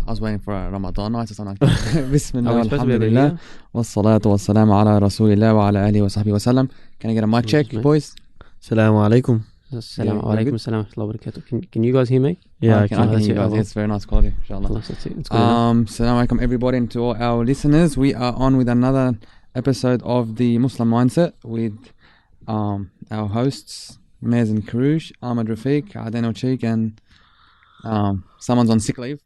I was waiting for a Ramadan night or something like that. Bismillah, supposed to be alhamdulillah, wassalatu wassalamu ala rasulillah wa ala alihi wa sahbihi wa sallam. Can I get a mic check, boys? Assalamu alaikum. Assalamu alaikum. Assalamu wa barakatuh. Can you guys hear me? Yeah, I can hear you guys. It's very nice quality, inshallah. Assalamu alaikum everybody and to all our listeners. We are on with another episode of the Muslim Mindset with our hosts, Mazen Karouche, Ahmed Rafiq, Aden Ocheek, and someone's on sick leave.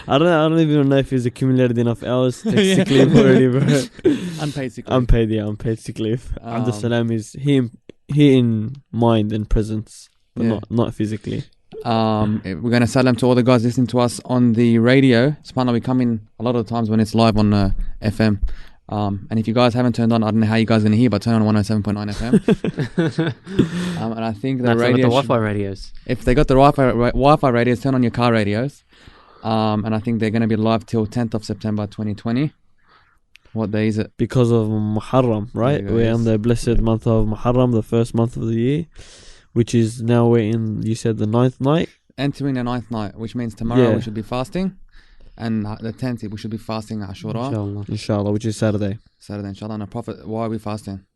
I don't even know if he's accumulated enough hours to take sick leave already, bro. Unpaid sick leave. Unpaid sick leave. Abdul Salam is he in mind and presence, but not physically. We're going to salam to all the guys listening to us on the radio. SubhanAllah, we come in a lot of the times when it's live on FM. And if you guys haven't turned on, I don't know how you guys are going to hear, but turn on 107.9 FM. And I think the radio... the Wi-Fi radios. If they got the Wi-Fi radios, turn on your car radios. And I think they're going to be live till 10th of September 2020. What day is it? Because of Muharram, right? We're in the blessed month of Muharram, the first month of the year, which is now we're in, you said, the 9th night? Entering the 9th night, which means tomorrow we should be fasting. And the 10th, we should be fasting Ashura. Inshallah, which is Saturday. Inshallah. And the Prophet, why are we fasting?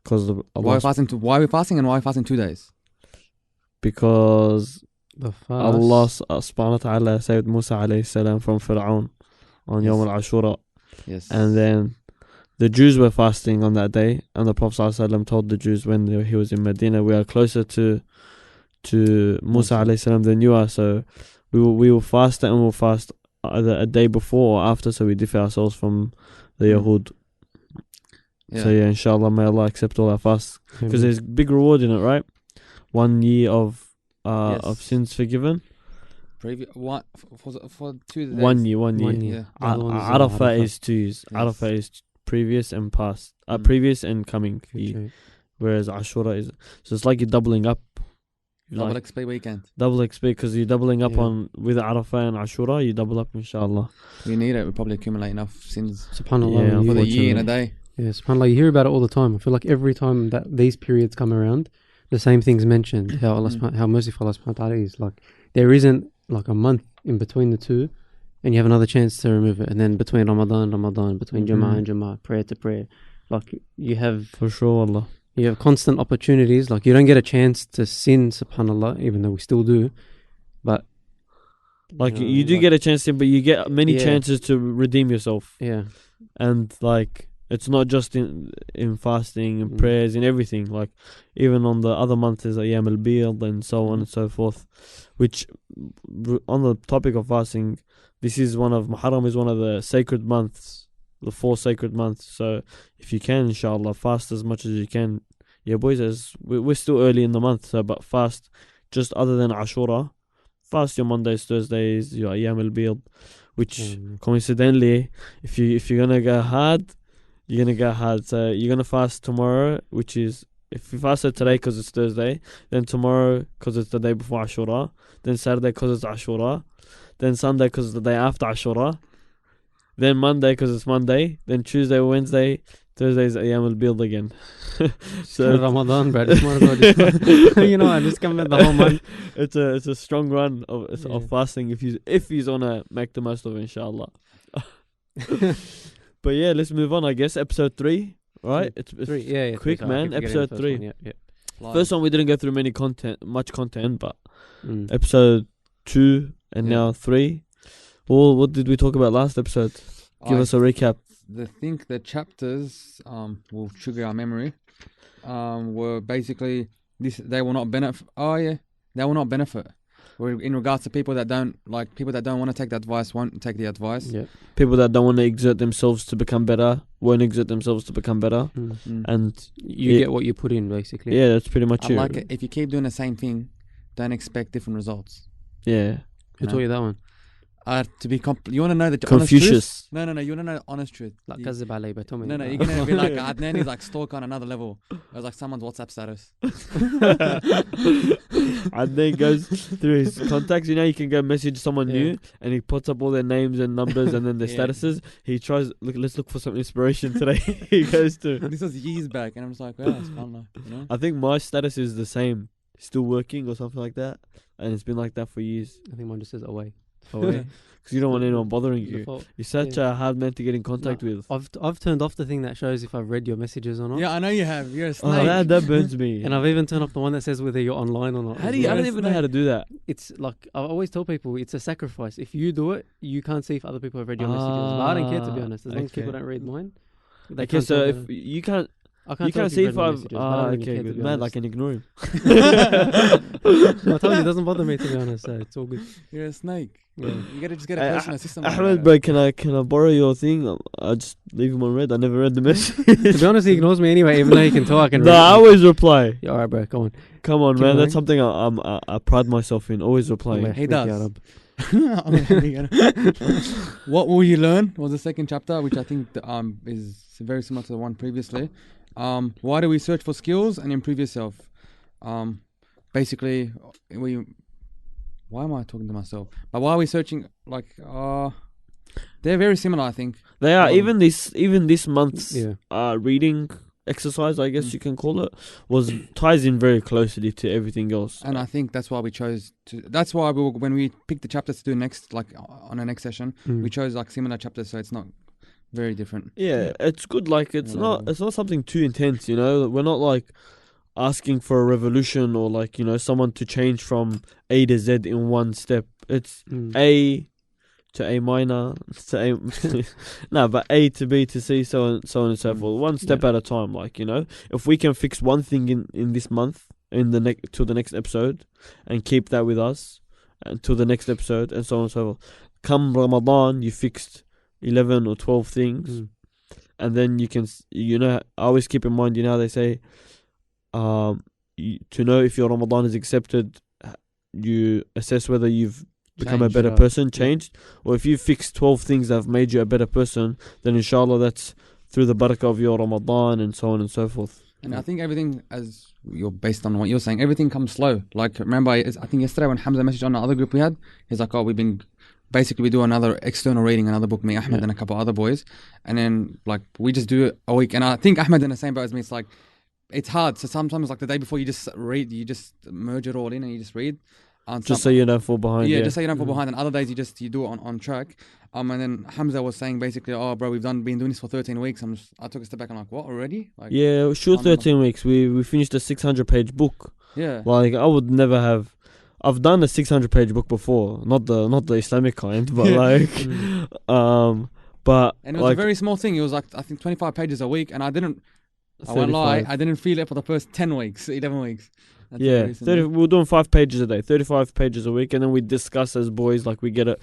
Because why are we fasting and why are we fasting 2 days? Because the fast. Allah subhanahu wa ta'ala saved Musa alayhi salam from Fir'aun on Yawm al-Ashura. Yes. And then the Jews were fasting on that day, and the Prophet ﷺ told the Jews when he was in Medina, we are closer to Musa alayhi salam than you are, so we will fast and we'll fast either a day before or after, so we differ ourselves from the Yahud. So inshallah, may Allah accept all our fasts, because there's big reward in it, right? 1 year of sins forgiven. For 2 days. 1 year. Yeah. Arafah is 2 years. Yes. Arafah is previous and past. Previous and coming year. Whereas Ashura is... So it's like you're doubling up. Double XP weekend. Double XP, because you're doubling up on... With Arafah and Ashura, you double up, inshallah. We need it. We probably accumulate enough sins. SubhanAllah. For the year in a day. Yeah, SubhanAllah. You hear about it all the time. I feel like every time that these periods come around, the same thing's mentioned. How merciful Allah subhanahu wa ta'ala is. Like, there isn't like a month in between the two, and you have another chance to remove it. And then between Ramadan, between Jummah and Jummah, prayer to prayer, like you have for sure, Allah. You have constant opportunities. Like you don't get a chance to sin, subhanallah, even though we still do. But like you do get a chance to, but you get many chances to redeem yourself. Yeah, and like it's not just in fasting and prayers and everything. Like even on the other months, there's Ayyam al-Bid and so on and so forth. Which, on the topic of fasting, Muharram is one of the sacred months, the 4 sacred months. So if you can, inshallah, fast as much as you can. Yeah, boys, as we're still early in the month, so but fast just other than Ashura. Fast your Mondays, Thursdays, your Ayyam al-Bid, which coincidentally, if you're gonna go hard, you're gonna go hard. So you're gonna fast tomorrow, which is, if you fasted today because it's Thursday, then tomorrow because it's the day before Ashura, then Saturday because it's Ashura, then Sunday because it's the day after Ashura, then Monday because it's Monday, then Tuesday, Wednesday, Thursday's Ayyam al-Bid again. So Ramadan, bro. You know, I just come back the whole month. It's a strong run of fasting if he's wanna make the most of it, inshallah. But yeah, let's move on. I guess episode 3. Right, it's 3. Quick, man. Episode 3. First one we didn't go through much content, but episode 2 and now 3. Well, what did we talk about last episode? Give us a recap. I think the chapters will trigger our memory. Were basically they will not benefit. They will not benefit. In regards to people that don't want to take the advice, won't take the advice. Yeah. People that don't want to exert themselves to become better, won't exert themselves to become better. And you get what you put in, basically. Yeah, that's pretty much it. Like it. If you keep doing the same thing, don't expect different results. Yeah. Who taught you that one? You want to know the Confucius. Honest truth? No. You want to know the honest truth. Like Kazib Ali, but tell me. No. You're gonna be like Adnan is like stalk on another level. It was like someone's WhatsApp status. Adnan goes through his contacts. You know, you can go message someone new, and he puts up all their names and numbers and then their statuses. He tries. Let's look for some inspiration today. He goes to. This was years back, and I'm just like, well, it's fun, you know. I think my status is the same. Still working or something like that, and it's been like that for years. I think mine just says away. Because you don't want anyone bothering you. Default. You're such a hard man to get in contact with. I've turned off the thing that shows if I've read your messages or not. Yeah, I know you have. You're a snake. Oh, that burns me. And I've even turned off the one that says whether you're online or not. How do you? I don't even know how to do that. It's like I always tell people, it's a sacrifice. If you do it, you can't see if other people have read your messages. But I don't care, to be honest. As long as people don't read mine. Okay, so if you can't. You can't see if I've. Okay, good. Man, I can ignore him. I told you, it doesn't bother me, to be honest. So it's all good. You're a snake. Yeah. You gotta just get a personal assistant. Ahmed, bro, can I borrow your thing? I just leave him on red. I never read the message. To be honest, he ignores me anyway, even though he can talk. I always reply. Yeah, alright, bro, come on. Come on, man. That's something I pride myself in. Always replying. He does. What will you learn was the second chapter, which I think is very similar to the one previously. Why do we search for skills and improve yourself? Basically, why am I talking to myself? But why are we searching? They're very similar, I think. They are. Even this month's reading exercise, I guess you can call it, ties in very closely to everything else. And I think that's why we chose to. That's why when we picked the chapters to do next, on our next session, we chose similar chapters, so it's not very different. Yeah, it's good. It's not something too intense, you know. We're not asking for a revolution or someone to change from A to Z in one step. It's A to A minor to A but A to B to C, so on and so forth. One step at a time. If we can fix one thing in this month, till the next episode, and keep that with us until the next episode, and so on and so forth. Come Ramadan, you fixed 11 or 12 things, and then you can, I always keep in mind, they say, to know if your Ramadan is accepted, you assess whether you've become a better person, changed, or if you fix 12 things that have made you a better person, then inshallah that's through the barakah of your Ramadan, and so on and so forth. And I think everything, as you're based on what you're saying, everything comes slow. Remember, I think yesterday when Hamza messaged on the other group we had, he's like, we do another external reading, another book, me, Ahmed, and a couple other boys. And then, we just do it a week. And I think Ahmed in the same boat as me, it's hard. So sometimes, the day before, you just read, you just merge it all in and you just read. Just so you don't fall behind. Yeah, just so you don't fall behind. And other days, you do it on track. And then Hamza was saying basically, bro, we've been doing this for 13 weeks. I took a step back and what, already? 13 weeks. We finished a 600-page book. Yeah. I would never have. I've done a 600-page book before, not the Islamic kind, but and it was a very small thing. It was I think 25 pages a week, and I won't lie, I didn't feel it for the first 10 weeks, 11 weeks. That's we were doing 5 pages a day, 35 pages a week, and then we discuss as boys, we get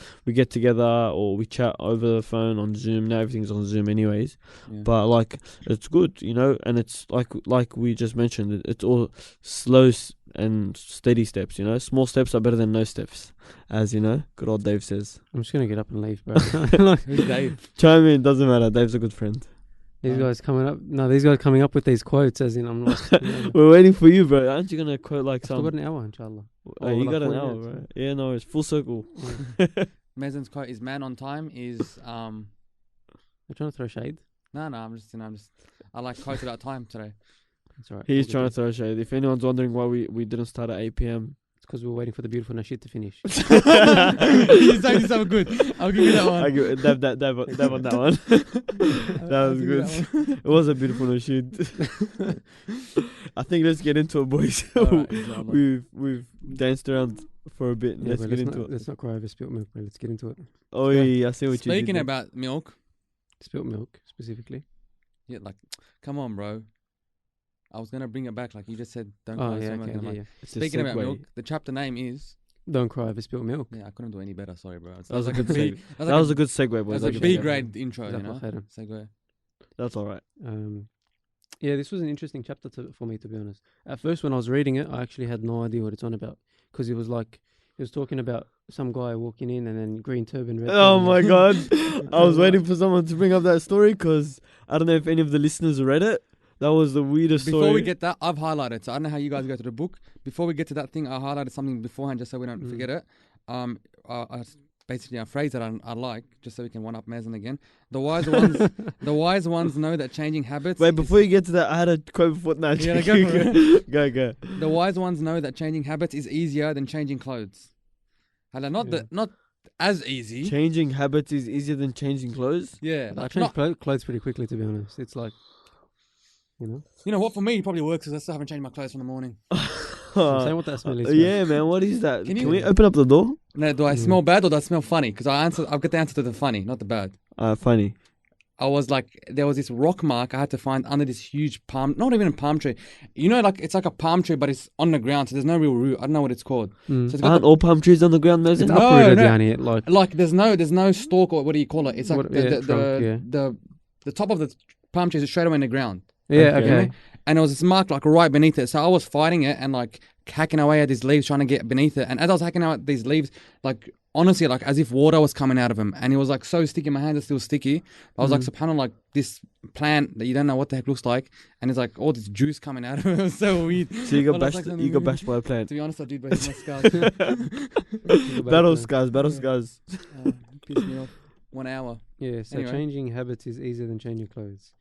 together or we chat over the phone on Zoom. Now everything's on Zoom anyways, but it's good, and it's like we just mentioned, it's all slow and steady steps, small steps are better than no steps, as good old Dave says. I'm just gonna get up and leave, bro. Who's Dave? Chime in, doesn't matter, Dave's a good friend. These guys coming up with these quotes, as in I'm lost. We're waiting for you, bro. Aren't you gonna quote some? I've got an hour, inshallah. You got an hour, bro. Yeah, no, it's full circle. Mazen's quote is "Man on time is." You're trying to throw shade? No, I'm just. I quoted about time today. That's alright. He's trying to throw shade. If anyone's wondering why we didn't start at 8 p.m. because we were waiting for the beautiful Nasheed to finish. You saying so good. I'll give you that one. I give that one. That was good. It was a beautiful Nasheed. I think let's get into it, boys. Right, we've danced around for a bit. Yeah, let's get into it. Let's not cry over spilt milk, bro. Let's get into it. Oh yeah, I see what you did. Speaking about milk. Spilt milk, specifically. Yeah, come on, bro. I was going to bring it back, you just said, don't cry. Okay, Speaking about milk, the chapter name is... Don't cry over spilt milk. Yeah, I couldn't do any better, sorry, bro. That was a good segue. That was a good segue, boys. That's a B-grade intro, segue. That's all right. Yeah, this was an interesting chapter for me, to be honest. At first, when I was reading it, I actually had no idea what it's on about. Because it was talking about some guy walking in and then green turban, red Oh turban. my God. I was waiting for someone to bring up that story because I don't know if any of the listeners read it. That was the weirdest story. Before we get that, I've highlighted. So I don't know how you guys go to the book. Before we get to that thing, I highlighted something beforehand just so we don't forget it. Basically a phrase that I like, just so we can one-up Mazen again. The wise ones know that changing habits... Wait, before you get to that, I had a quote before... No, go for it. Go. The wise ones know that changing habits is easier than changing clothes. Not as easy. Changing habits is easier than changing clothes. Yeah, I like change clothes pretty quickly, to be honest. It's like, you know what? For me, it probably works because I still haven't changed my clothes from the morning. saying what that smell is. Yeah, man. What is that? Can Can you- we open up the door? No, do I smell bad or do I smell funny? Because I've got the answer to the funny, not the bad. Funny. I was like, there was this rock mark I had to find under this huge palm, not even a palm tree. You know, like it's like a palm tree, but it's on the ground, so there's no real root. I don't know what it's called. So it's got Aren't all palm trees on the ground, Moses? It's No, uprooted, no. Yanni. Like there's no stalk or what do you call it? It's like What- the, yeah, the, trunk, the top of the palm tree is straight away in the ground. yeah, Okay. okay. And there was this mark like right beneath it. So I was fighting it and like hacking away at these leaves trying to get beneath it. And as I was hacking out these leaves, like honestly, like as if water was coming out of them. And it was like so sticky. My hands are still sticky. I was like, subhanAllah, like this plant that you don't know what the heck looks like. And it's like all this juice coming out of it. It was so weird. So you got But it's bashed. like You got bashed by a plant. To be honest, I did both my scars. Battle scars. Battle scars. Pissed me off. 1 hour. Yeah, so Anyway. changing habits is easier than changing clothes.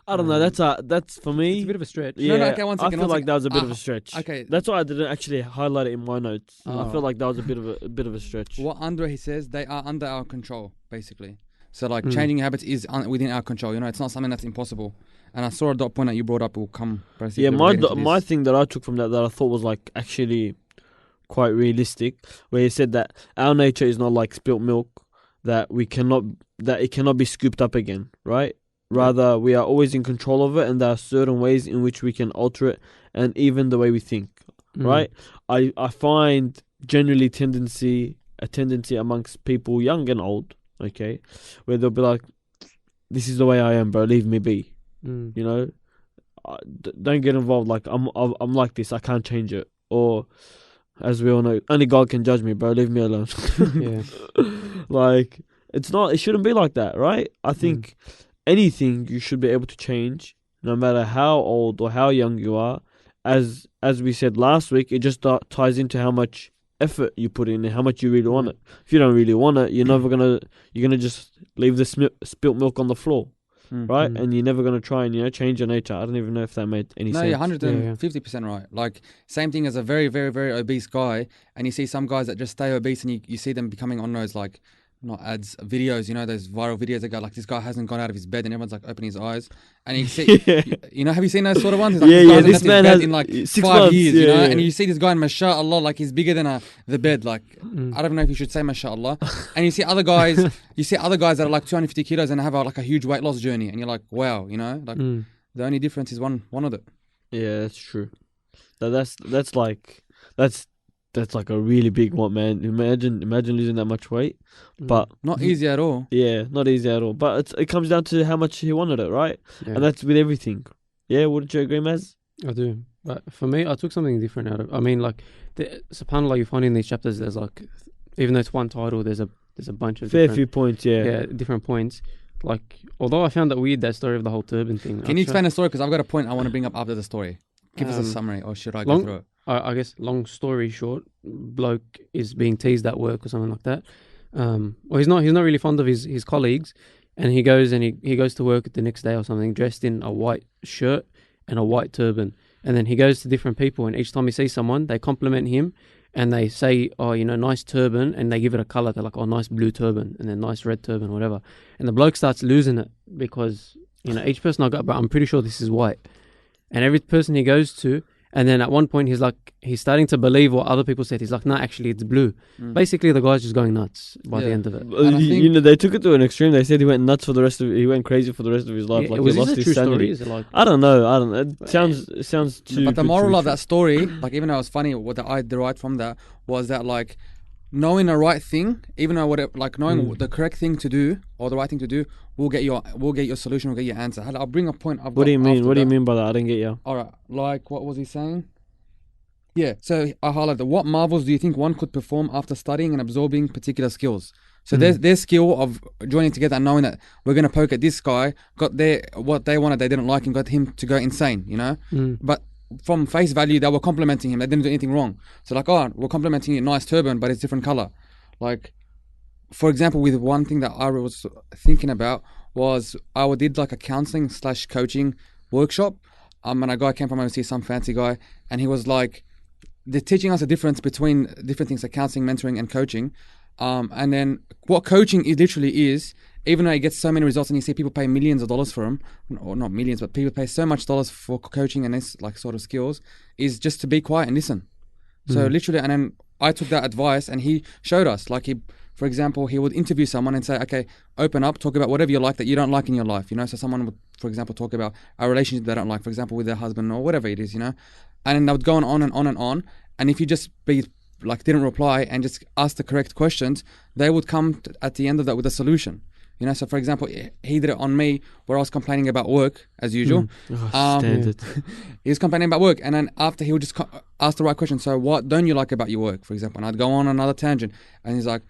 I don't know. That's for me. It's a bit of a stretch. Yeah, No, okay, one I second, feel one like that was a bit of a stretch. Okay. That's why I didn't actually highlight it in my notes. I Oh. feel like that was a bit of a stretch. What Andre he says, they are under our control, basically. So like Mm. changing habits is within our control. You know, it's not something that's impossible. And I saw a dot point that you brought up will come. Basically Yeah, relating to my this. thing that I took from that I thought was like actually quite realistic, where he said that our nature is not like spilt milk, that it cannot be scooped up again, right? Rather, we are always in control of it, and there are certain ways in which we can alter it, and even the way we think, right? I find generally a tendency amongst people young and old, okay, where they'll be like, "This is the way I am, bro. Leave me be." Mm. You know, don't get involved. Like I'm like this. I can't change it. Or, as we all know, only God can judge me, bro. Leave me alone. Yeah. Like it's not. It shouldn't be like that, right? I think anything you should be able to change, no matter how old or how young you are. As we said last week, it just ties into how much effort you put in and how much you really want it. If you don't really want it, you're gonna just leave the spilt milk on the floor. Right? And you're never going to try and, change your nature. I don't even know if that made any No, sense. you're 150% right. Like, same thing as a very, very, very obese guy, and you see some guys that just stay obese, and you see them becoming on those, like, not ads, videos, those viral videos that go, like, this guy hasn't got out of his bed, and everyone's, like, opening his eyes. And you see, have you seen those sort of ones? It's like, Yeah, this this man bed has in, like, 6 5 months, years, yeah. and you see this guy, and mashallah, like, he's bigger than the bed, like, I don't know if you should say mashallah. And you see other guys, that are, like, 250 kilos and have, like, a huge weight loss journey, and you're like, wow, like, the only difference is one of it. Yeah, that's true. That's like a really big one, man. Imagine losing that much weight. But Not easy at all. yeah, not easy at all. But it comes down to how much he wanted it, right? Yeah. And that's with everything. Yeah, wouldn't you agree, Maz? I do. But for me, I took something different out of. I mean, like, subhanAllah, you find in these chapters, there's like, even though it's one title, there's a bunch of Fair different, few points, yeah. different points. Like, although I found that weird, that story of the whole turban thing. Can you explain the story? Because I've got a point I want to bring up after the story. Give us a summary, or should I go through it? I guess, long story short, bloke is being teased at work or something like that. Or he's not really fond of his colleagues, and he goes to work the next day or something, dressed in a white shirt and a white turban. And then he goes to different people, and each time he sees someone, they compliment him, and they say, oh, nice turban, and they give it a color. They're like, oh, nice blue turban, and then nice red turban, whatever. And the bloke starts losing it because, each person I got, but I'm pretty sure this is white. And every person he goes to, and then at one point he's starting to believe what other people said. He's like, no, actually it's blue. Basically, the guy's just going nuts by the end of it. And I think- They took it to an extreme. They said he went nuts he went crazy for the rest of his life. Yeah, Like was he this lost a his true sanity. story? Is it like, I don't know. It sounds too. But the good to moral be of true. that story, like even though it was funny, what I derived from that was that like knowing the right thing, even though knowing the correct thing to do or the right thing to do will get your solution, will get your answer. I'll bring a point. What do you mean? What do you mean by that? I didn't get you. All right, like what was he saying? Yeah, so I highlighted what marvels do you think one could perform after studying and absorbing particular skills? So their skill of joining together and knowing that we're going to poke at this guy, what they wanted, they didn't like, and got him to go insane, But from face value, they were complimenting him. They didn't do anything wrong. So like, oh, we're complimenting you, nice turban, but it's different color. Like, for example, with one thing that I was thinking about was I did like a counseling/coaching workshop. And a guy came from overseas, some fancy guy, and he was like, they're teaching us a difference between different things like counseling, mentoring, and coaching. And then what coaching is literally is, even though he gets so many results and you see people pay millions of dollars for him, or not millions, but people pay so much dollars for coaching and this like sort of skills, is just to be quiet and listen. So literally, and then I took that advice and he showed us, like for example, he would interview someone and say, okay, open up, talk about whatever you like that you don't like in your life, you know. So someone would, for example, talk about a relationship they don't like, for example, with their husband or whatever it is, you know. And then they would go on and on and on. And if you just didn't reply and just ask the correct questions, they would come at the end of that with a solution. You know, so for example, he did it on me where I was complaining about work as usual. Standard. He was complaining about work, and then after he would just ask the right question. So what don't you like about your work, for example? And I'd go on another tangent, and he's like,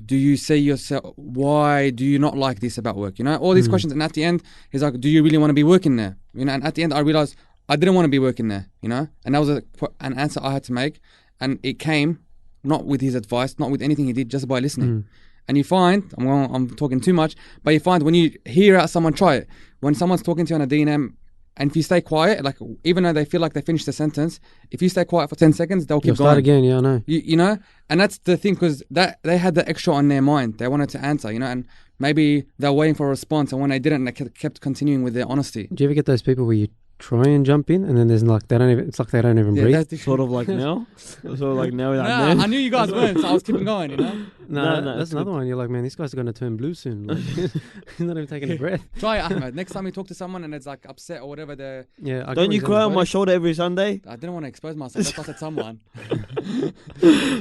do you see yourself, why do you not like this about work? You know, all these questions. And at the end, he's like, do you really want to be working there? You know, and at the end I realized I didn't want to be working there, you know, and that was an answer I had to make. And it came not with his advice, not with anything he did, just by listening. And you find, I'm talking too much, but you find when you hear out someone try it, when someone's talking to you on a D&M, and if you stay quiet, like even though they feel like they finished the sentence, if you stay quiet for 10 seconds, they'll keep going. Start again, yeah, I know. You know, and that's the thing, because they had the extra on their mind. They wanted to answer, you know, and maybe they're waiting for a response, and when they didn't, they kept continuing with their honesty. Do you ever get those people where you try and jump in and then there's like it's like they don't even breathe? Sort of like now. Sort of like now. I knew you guys weren't, so I was keeping going, you know. No, that's another one. You're like, man, this guy's going to turn blue soon. Like, he's not even taking a breath. Try it, Ahmed. Next time you talk to someone and it's like upset or whatever, they're... Yeah. Don't you cry on my shoulder every Sunday? I didn't want to expose myself. That's why I said someone.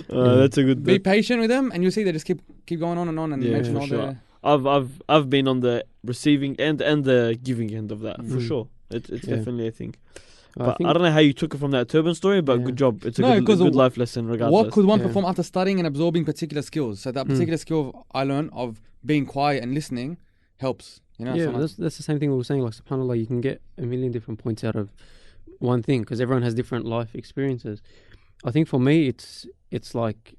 That's a good. Be patient with them, and you'll see they just keep going on and mention all sure. I've been on the receiving end and the giving end of that for sure. It's definitely a thing. But I don't know how you took it from that turban story, but good job. It's a good life lesson regardless. What could one perform after studying and absorbing particular skills? So that particular skill I learned of being quiet and listening helps. You know, yeah, that's the same thing we were saying. Like, subhanAllah, you can get a million different points out of one thing because everyone has different life experiences. I think for me, it's like,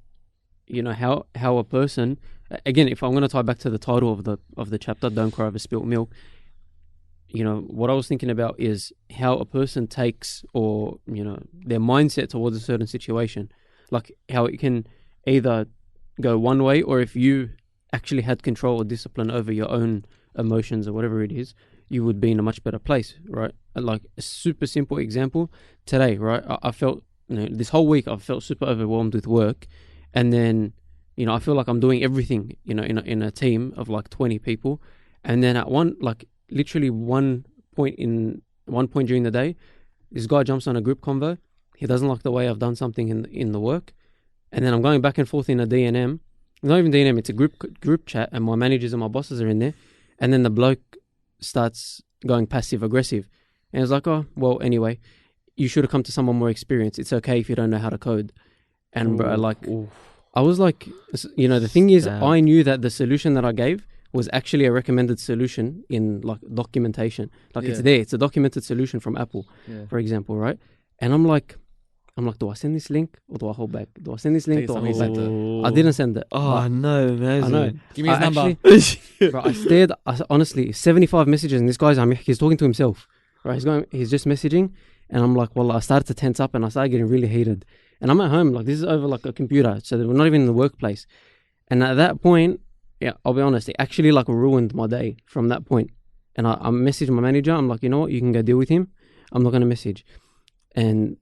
you know, how a person, again, if I'm going to tie back to the title of the chapter, Don't Cry Over Spilt Milk, you know, what I was thinking about is how a person takes, or, you know, their mindset towards a certain situation. Like how it can either go one way, or if you actually had control or discipline over your own emotions or whatever it is, you would be in a much better place, right? Like a super simple example, today, right? I felt, you know, this whole week I've felt super overwhelmed with work. And then, you know, I feel like I'm doing everything, you know, in a team of like 20 people. And then at literally one point during the day, this guy jumps on a group convo. He doesn't like the way I've done something in the work, and then I'm going back and forth in a D&M. Not even D&M, it's a group chat, and my managers and my bosses are in there. And then the bloke starts going passive aggressive, and it's like, oh well, anyway, you should have come to someone more experienced. It's okay if you don't know how to code. And bro, like, I was like, you know, the thing is, I knew that the solution that I gave was actually a recommended solution in like documentation. Like it's there. It's a documented solution from Apple, for example, right? And I'm like, do I send this link or do I hold back? Do I send this link? I didn't send it. Oh no, man! I know. Give me his number. Bro, I stared. Honestly, 75 messages, and this guy's he's talking to himself, right? He's just messaging, and I'm like, well, I started to tense up, and I started getting really heated. And I'm at home, like this is over like a computer, so we're not even in the workplace. And at that point, yeah, I'll be honest, it actually like ruined my day from that point. And I messaged my manager. I'm like, you know what? You can go deal with him. I'm not going to message. And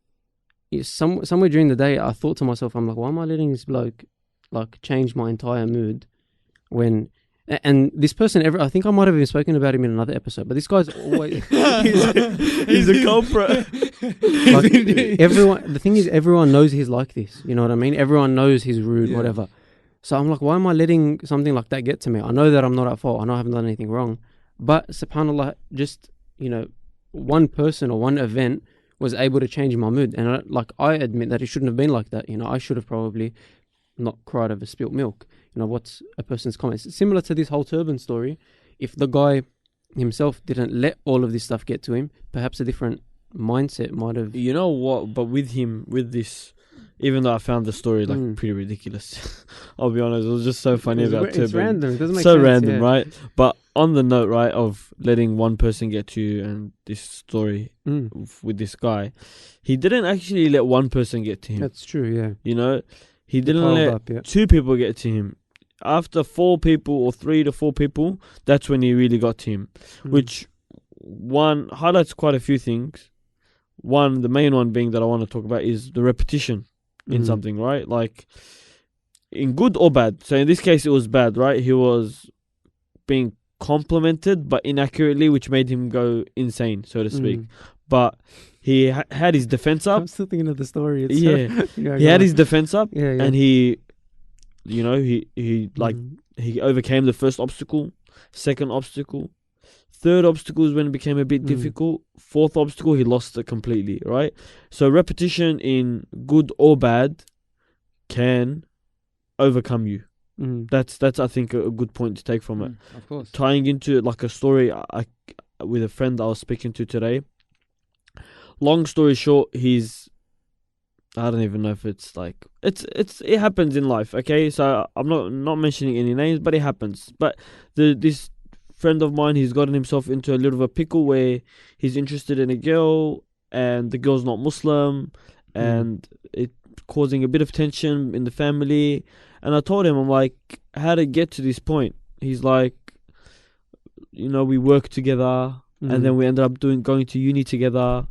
somewhere during the day, I thought to myself, I'm like, why am I letting this bloke like change my entire mood? And this person, I think I might have even spoken about him in another episode, but this guy's always... he's a culprit. Like, the thing is, everyone knows he's like this. You know what I mean? Everyone knows he's rude, whatever. So I'm like, why am I letting something like that get to me? I know that I'm not at fault. I know I haven't done anything wrong. But subhanAllah, just, you know, one person or one event was able to change my mood. And I admit that it shouldn't have been like that. You know, I should have probably not cried over spilt milk. You know, what's a person's comments? It's similar to this whole turban story. If the guy himself didn't let all of this stuff get to him, perhaps a different mindset might have... You know what? But with this... Even though I found the story like pretty ridiculous, I'll be honest, it was just so funny about turban. It's random. It doesn't make sense. So random, right? But on the note, right, of letting one person get to you and this story with this guy, he didn't actually let one person get to him. That's true, yeah. You know, he didn't let two people get to him. after 4 people or 3 to 4 people, that's when he really got to him. Which one highlights quite a few things. One, the main one being that I want to talk about is the repetition in something, right? Like, in good or bad. So in this case, it was bad, right? He was being complimented, but inaccurately, which made him go insane, so to speak. But he had his defense up. I'm still thinking of the story. It's he had his defense up, and he overcame the first obstacle, second obstacle. Third obstacle is when it became a bit difficult. Fourth obstacle, he lost it completely, right? So repetition in good or bad can overcome you. That's I think a good point to take from it. Of course. Tying into it like a story with a friend I was speaking to today. Long story short, I don't even know if it's like it happens in life, okay? So I'm not mentioning any names, but it happens. But this friend of mine, he's gotten himself into a little of a pickle where he's interested in a girl and the girl's not Muslim, and it causing a bit of tension in the family. And I told him, I'm like, how to get to this point? He's like, we work together, and then we ended up going to uni together.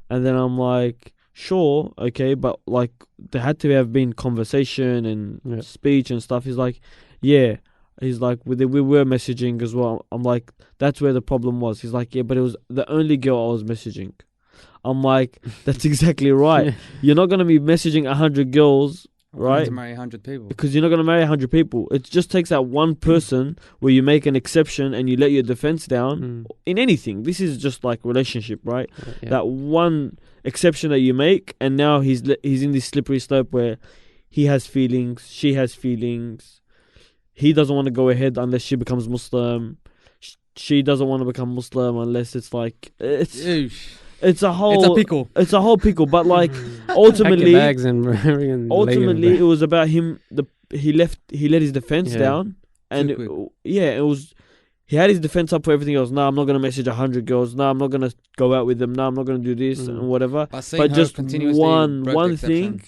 And then I'm like, sure, okay, but like there had to have been conversation and speech and stuff. He's like, yeah. He's like, we were messaging as well. I'm like, that's where the problem was. He's like, yeah, but it was the only girl I was messaging. I'm like, that's exactly right. You're not going to be messaging 100 girls, right? To marry 100 people. Because you're not going to marry 100 people. It just takes that one person where you make an exception and you let your defense down in anything. This is just like relationship, right? Yeah. That one exception that you make, and now he's in this slippery slope where he has feelings, she has feelings. He doesn't want to go ahead unless she becomes Muslim. She doesn't want to become Muslim unless it's like it's a whole pickle. It's a whole pickle. But like ultimately, it was about him. He let his defense down, and it was. He had his defense up for everything else. No, I'm not going to message 100 girls. No, I'm not going to go out with them. No, I'm not going to do this and whatever. But just one thing,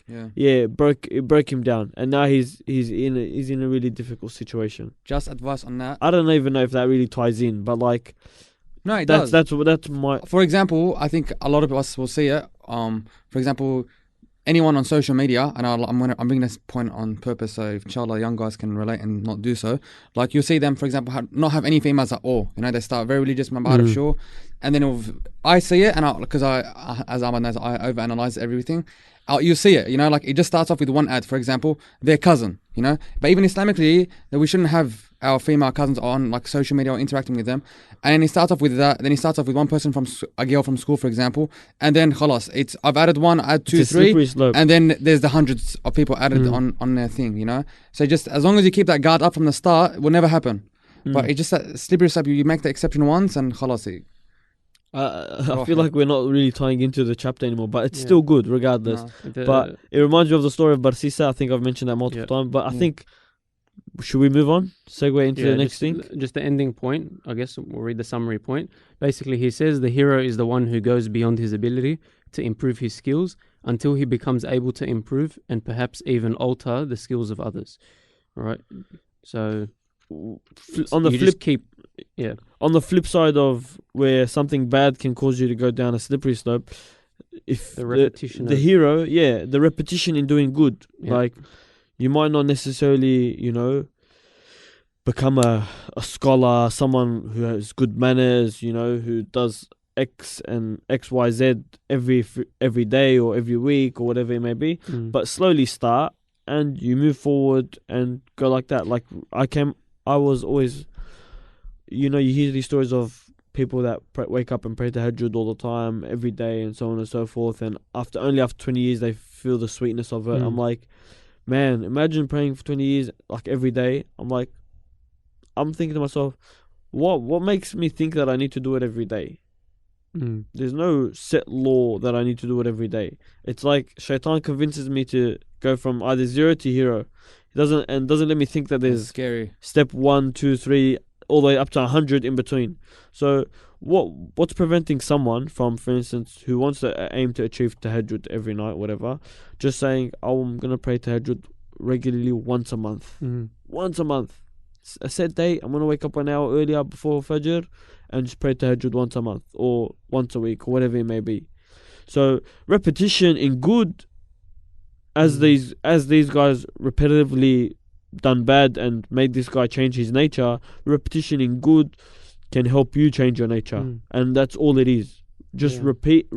broke him down. And now he's in a really difficult situation. Just advice on that. I don't even know if that really ties in, but like, no, it does. That's my. For example, I think a lot of us will see it. For example, anyone on social media, and I'm bringing this point on purpose, so if inshallah young guys can relate and not do so. Like you'll see them, for example, not have any females at all. They start very religious, out of shore, and then I see it, and because I as Ahmad knows, I overanalyze everything. You see it, like it just starts off with one ad, for example, their cousin, But even Islamically, that we shouldn't have our female cousins on like social media or interacting with them. And he starts off with that. Then he starts off with one person a girl from school, for example. And then khalas, I've added one, add 2, 3, and then there's the hundreds of people added on their thing, So just as long as you keep that guard up from the start, it will never happen. But it's just that slippery slope. You make the exception once, and khalas. I feel like we're not really tying into the chapter anymore, but it's still good regardless. But it reminds me of the story of Barsisa. I think I've mentioned that multiple times. But I think, should we move on? Segue into the next thing? Just the ending point. I guess we'll read the summary point. Basically, he says the hero is the one who goes beyond his ability to improve his skills until he becomes able to improve and perhaps even alter the skills of others. All right? So, on the flip side of where something bad can cause you to go down a slippery slope, if the repetition the repetition in doing good, like you might not necessarily become a scholar, someone who has good manners, who does X and XYZ every day or every week or whatever it may be, but slowly start and you move forward and go like that. Like I was always, you hear these stories of people that wake up and pray tahajjud all the time, every day, and so on and so forth. And after 20 years, they feel the sweetness of it. I'm like, man, imagine praying for 20 years, like every day. I'm thinking to myself, what makes me think that I need to do it every day? There's no set law that I need to do it every day. It's like shaitan convinces me to go from either 0 to hero. It doesn't let me think that there's scary step 1, 2, 3, all the way up to 100 in between. So what's preventing someone from, for instance, who wants to aim to achieve tahajjud every night, whatever, just saying, I'm going to pray tahajjud regularly once a month, once a month. A set day, I'm going to wake up an hour earlier before Fajr and just pray Tahajjud once a month or once a week or whatever it may be. So repetition in good, as these guys repetitively done bad and made this guy change his nature, repetition in good can help you change your nature. And that's all it is. Just repeat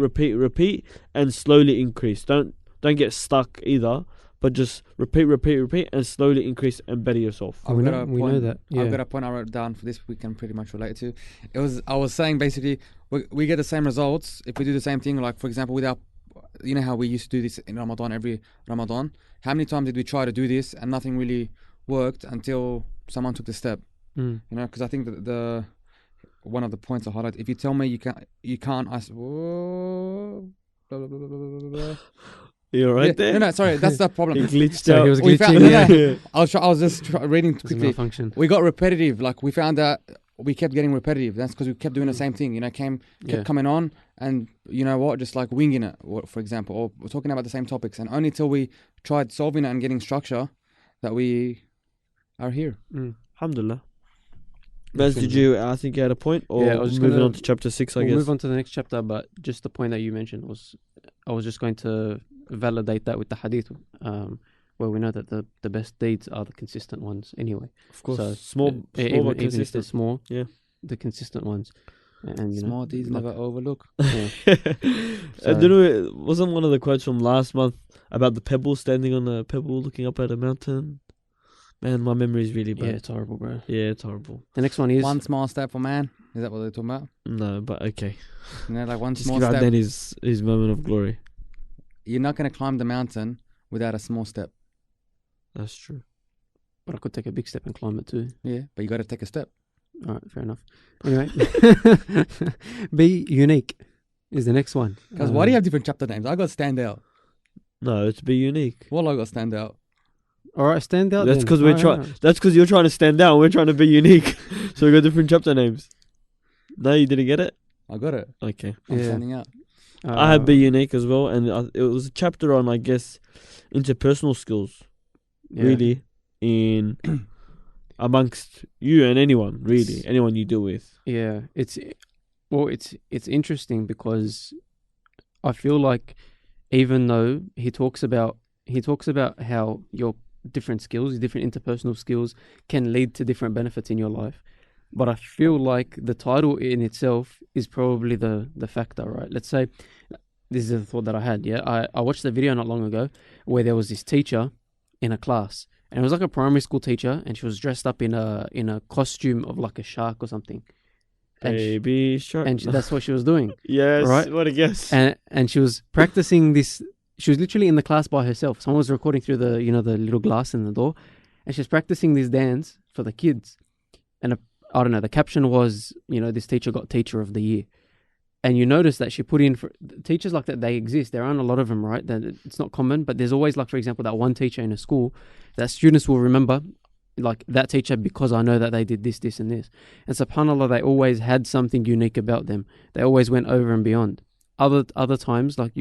and slowly increase. Don't get stuck either, but just repeat and slowly increase and better yourself. We know that. Yeah. I've got a point I wrote down for this we can pretty much relate to. I was saying basically we get the same results if we do the same thing. Like for example, with our, you know how we used to do this in Ramadan, every Ramadan. How many times did we try to do this and nothing really worked until someone took the step? You know, because I think that the one of the points I highlight, if you tell me you can't, I whoa, blah, blah, blah, blah, blah, blah. You're right there. No, sorry, that's the problem. He glitched So out. he was glitching. I was just reading quickly. Malfunction. We got repetitive. Like we found that we kept getting repetitive. That's because we kept doing the same thing. You know, kept coming on, and you know what, just like winging it, for example, or we're talking about the same topics, and only till we tried solving it and getting structure that we are here. Alhamdulillah. Bez, I think you had a point? Or I was just moving on to chapter 6, I guess. We'll move on to the next chapter, but just the point that you mentioned I was just going to validate that with the hadith, where we know that the best deeds are the consistent ones anyway. Of course. So small but even if they're consistent. small, the consistent ones. And small deeds never overlook. Yeah. I don't know, wasn't one of the quotes from last month about the pebble, standing on a pebble looking up at a mountain? Man, my memory is really bad. Yeah, it's horrible, bro. Yeah, it's horrible. The next one is one small step for man. Is that what they're talking about? No, but okay. You know, like one Just small give step. Adnan his moment of glory. You're not going to climb the mountain without a small step. That's true. But I could take a big step and climb it too. Yeah, but you got to take a step. All right, fair enough. Anyway, be unique is the next one. Because why do you have different chapter names? I got stand out. No, it's be unique. Well, I got stand out. All right, stand out. That's because Right. That's because you're trying to stand out. And we're trying to be unique. So we got different chapter names. No, you didn't get it. I got it. Okay. I'm standing out. I had be unique as well, and it was a chapter on, I guess, interpersonal skills. Really, in amongst you and anyone, really, anyone you deal with. Yeah, it's interesting because I feel like even though he talks about how your different skills, different interpersonal skills can lead to different benefits in your life, but I feel like the title in itself is probably the factor, right? Let's say this is the thought that I had. I watched a video not long ago where there was this teacher in a class, and it was like a primary school teacher, and she was dressed up in a costume of like a shark or something. Baby shark. And that's what she was doing. Yes, right? What a guess. And she was practicing this. She was literally in the class by herself. Someone was recording through the the little glass in the door, and she was practicing this dance for the kids. And I don't know, the caption was, this teacher got Teacher of the Year. And you notice that she put in for teachers like that, they exist. There aren't a lot of them, right? That it's not common, but there's always, like, for example, that one teacher in a school that students will remember, like, that teacher because I know that they did this, this, and this. And subhanAllah, they always had something unique about them. They always went over and beyond. Other times, like,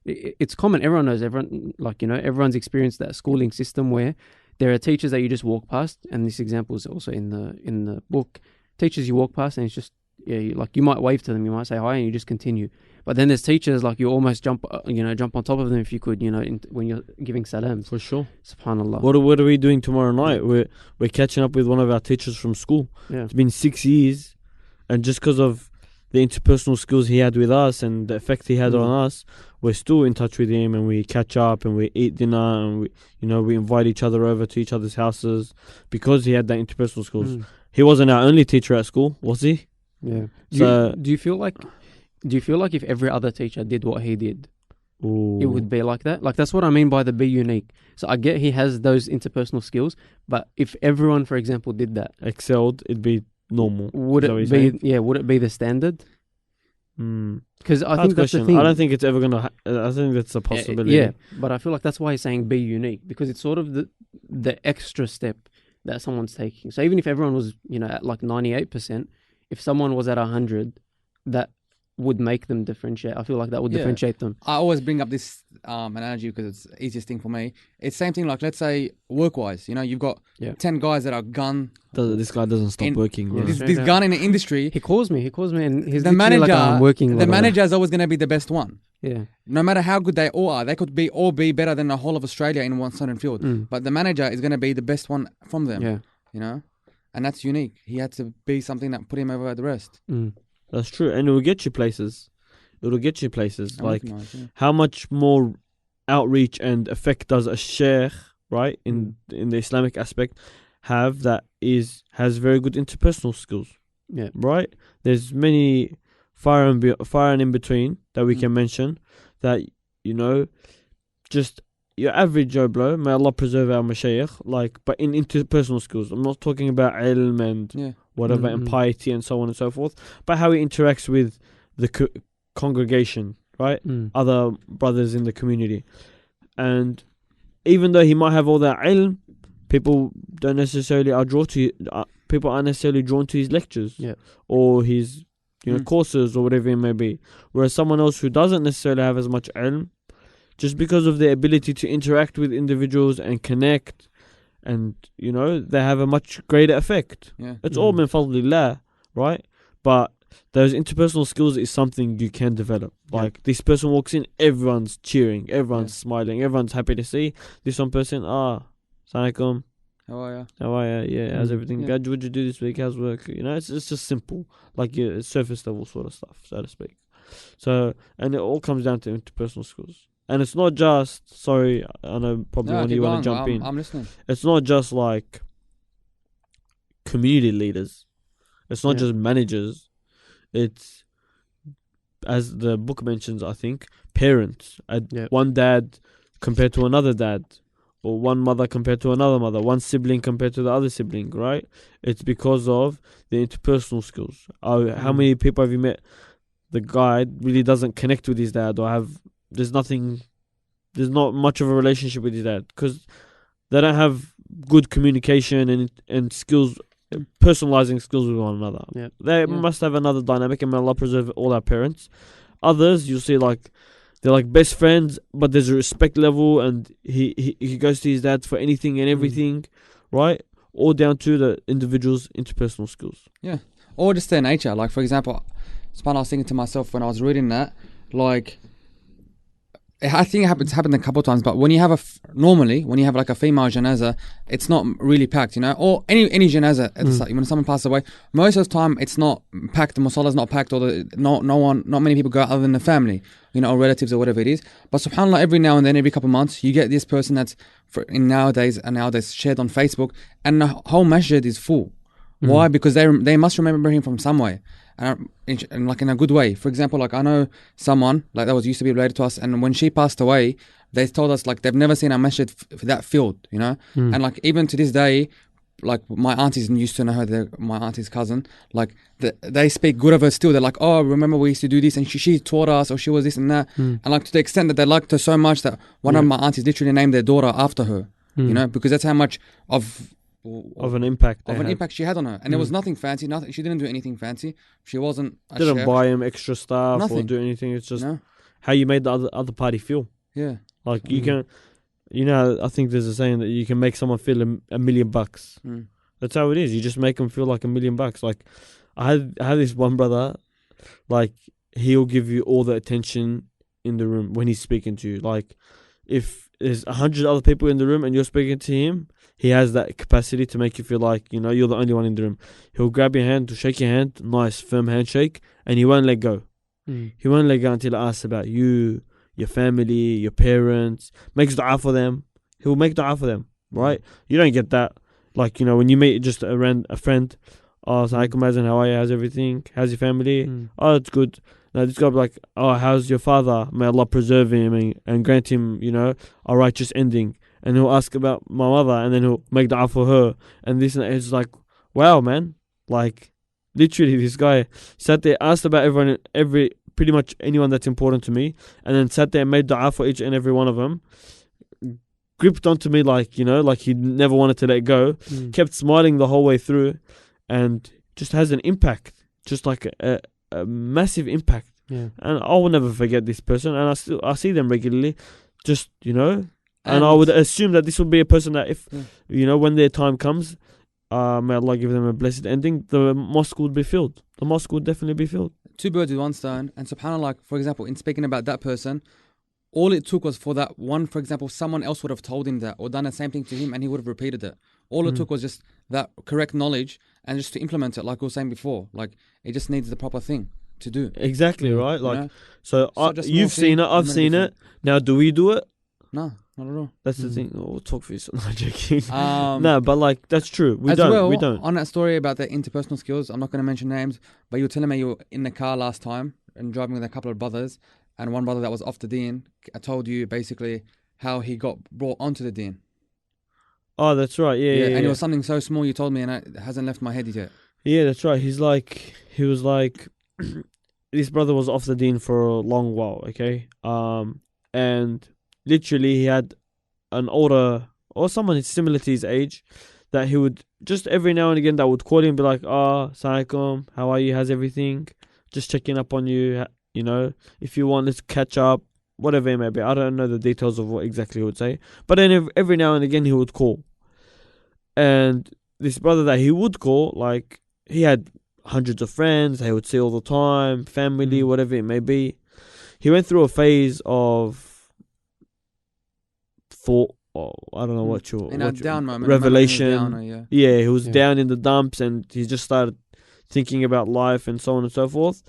it's common. Everyone knows. Everyone's experienced that schooling system where there are teachers that you just walk past, and this example is also in the book. Teachers you walk past, and it's just you might wave to them, you might say hi, and you just continue. But then there's teachers like you almost jump on top of them if you could, when you're giving salams. For sure. Subhanallah. What are we doing tomorrow night? We're catching up with one of our teachers from school. Yeah. It's been 6 years, and just because of the interpersonal skills he had with us and the effect he had on us, we're still in touch with him, and we catch up and we eat dinner, and we invite each other over to each other's houses because he had that interpersonal skills. He wasn't our only teacher at school, was he? Yeah. So do you feel like if every other teacher did what he did, it would be like that? Like, that's what I mean by the be unique. So I get he has those interpersonal skills, but if everyone, for example, did that, excelled, it'd be normal. Would it be? Would it be the standard? Because I think that's the thing. I don't think it's ever gonna. I think that's a possibility. Yeah, but I feel like that's why he's saying be unique, because it's sort of the extra step that someone's taking. So even if everyone was at like 98%, if someone was at 100, that would make them differentiate. I feel like that would differentiate them. I always bring up this analogy because it's the easiest thing for me. It's same thing like, let's say, work-wise. You know, you've got 10 guys that are gun. This guy doesn't stop working. Bro. This gun in the industry. He calls me, and he's the manager. like, I'm working. The manager is always going to be the best one. Yeah. No matter how good they all are, they could all be better than the whole of Australia in one certain field. But the manager is going to be the best one from them. Yeah. You know, and that's unique. He had to be something that put him over the rest. That's true, and it will get you places. Like, how much more outreach and effect does a sheikh, right, in the Islamic aspect, have that has very good interpersonal skills? Yeah. Right. There's many far and in between that we can mention that, you know, just your average Joe Blow, may Allah preserve our mashayikh, like, but in interpersonal skills. I'm not talking about ilm and whatever and piety and so on and so forth, but how he interacts with the congregation, right? Other brothers in the community. And even though he might have all that ilm, people aren't necessarily drawn to his lectures or his courses or whatever it may be. Whereas someone else who doesn't necessarily have as much ilm, just because of their ability to interact with individuals and connect, and they have a much greater effect. It's all min fadlillah, right? But those interpersonal skills is something you can develop. Like, this person walks in, everyone's cheering, everyone's smiling, everyone's happy to see this one person. Assalamualaikum. How are you? Yeah, how's everything? What'd you do this week? How's work? It's just simple, like surface level sort of stuff, so to speak. So, and it all comes down to interpersonal skills. And it's not just, sorry, I know probably one of you want to jump in. I'm listening. It's not just like community leaders. It's not just managers. It's, as the book mentions, I think, parents. One dad compared to another dad, or one mother compared to another mother, one sibling compared to the other sibling, right? It's because of the interpersonal skills. How many people have you met? The guy really doesn't connect with his dad, or there's not much of a relationship with his dad because they don't have good communication and skills, personalizing skills with one another. They must have another dynamic, and may Allah preserve all our parents. Others, you'll see, like, they're like best friends, but there's a respect level, and he goes to his dad for anything and everything, right? All down to the individual's interpersonal skills. Yeah, or just their nature. Like, for example, I was thinking to myself when I was reading that, like, I think it's happened a couple of times, but when you have normally when you have like a female janaza, it's not really packed, or any janaza at the start, when someone passes away, most of the time it's not packed, the musalla's not packed, or not many people go other than the family, or relatives or whatever it is. But subhanAllah, every now and then, every couple of months, you get this person that's nowadays shared on Facebook, and the whole masjid is full. Why? Because they must remember him from somewhere. And like in a good way. For example, like I know someone like that used to be related to us, and when she passed away, they told us like they've never seen a masjid that filled, and like even to this day, like my aunties used to know her, my auntie's cousin, like they speak good of her still. They're like, oh, remember we used to do this, and she taught us, or she was this and that, and like to the extent that they liked her so much that one of my aunties literally named their daughter after her, because that's how much of an impact she had on her. And it was nothing fancy, she didn't do anything fancy. She wasn't didn't buy him extra stuff or do anything. It's just how you made the other party feel. Like you can, I think there's a saying that you can make someone feel $1 million. That's how it is. You just make them feel like $1 million. Like I had this one brother, like he'll give you all the attention in the room when he's speaking to you. Like if there's 100 other people in the room and you're speaking to him, he has that capacity to make you feel like, you're the only one in the room. He'll grab your hand, to shake your hand, nice firm handshake, and he won't let go. He won't let go until he asks about you, your family, your parents, makes dua for them. He'll make dua for them, right? You don't get that. Like, when you meet just a friend, oh, Assalamualaikum, Mazen, how are you? How's everything? How's your family? Oh, it's good. Now this guy will be like, oh, how's your father? May Allah preserve him and grant him, a righteous ending. And he'll ask about my mother, and then he'll make dua for her, and this and that. It's like, wow, man. Like, literally, this guy sat there, asked about pretty much anyone that's important to me, and then sat there and made dua for each and every one of them. Gripped onto me like, like he never wanted to let go. Kept smiling the whole way through, and just has an impact, just like a massive impact. And I will never forget this person, and I see them regularly. just, and I would assume that this would be a person that if, when their time comes, may Allah give them a blessed ending, the mosque would be filled. The mosque would definitely be filled. Two birds with one stone. And subhanAllah, like, for example, in speaking about that person, all it took was for that one, for example, someone else would have told him that or done the same thing to him and he would have repeated it. All it took was just that correct knowledge and just to implement it, like we were saying before. Like, it just needs the proper thing to do. Exactly, right? Like, you've seen it, I've seen it. Now, do we do it? No, not at all. That's the thing. We'll talk for you, so I'm joking. No, but like, that's true. We don't. On that story about the interpersonal skills, I'm not going to mention names, but you were telling me you were in the car last time and driving with a couple of brothers, and one brother that was off the deen, I told you basically how he got brought onto the deen. Oh, that's right. Yeah. And it was something so small you told me, and it hasn't left my head yet. Yeah, that's right. He was like, this brother was off the deen for a long while, okay? And literally he had an older, or someone similar to his age, that he would just every now and again that would call him and be like, Assalamu alaikum, how are you, how's everything? Just checking up on you, if you want, let's catch up, whatever it may be. I don't know the details of what exactly he would say. But then every now and again he would call. And this brother that he would call, like, he had hundreds of friends they would see all the time, family, whatever it may be. He went through a phase of thought, I don't know what your down moment, revelation. He was down in the dumps, and he just started thinking about life and so on and so forth.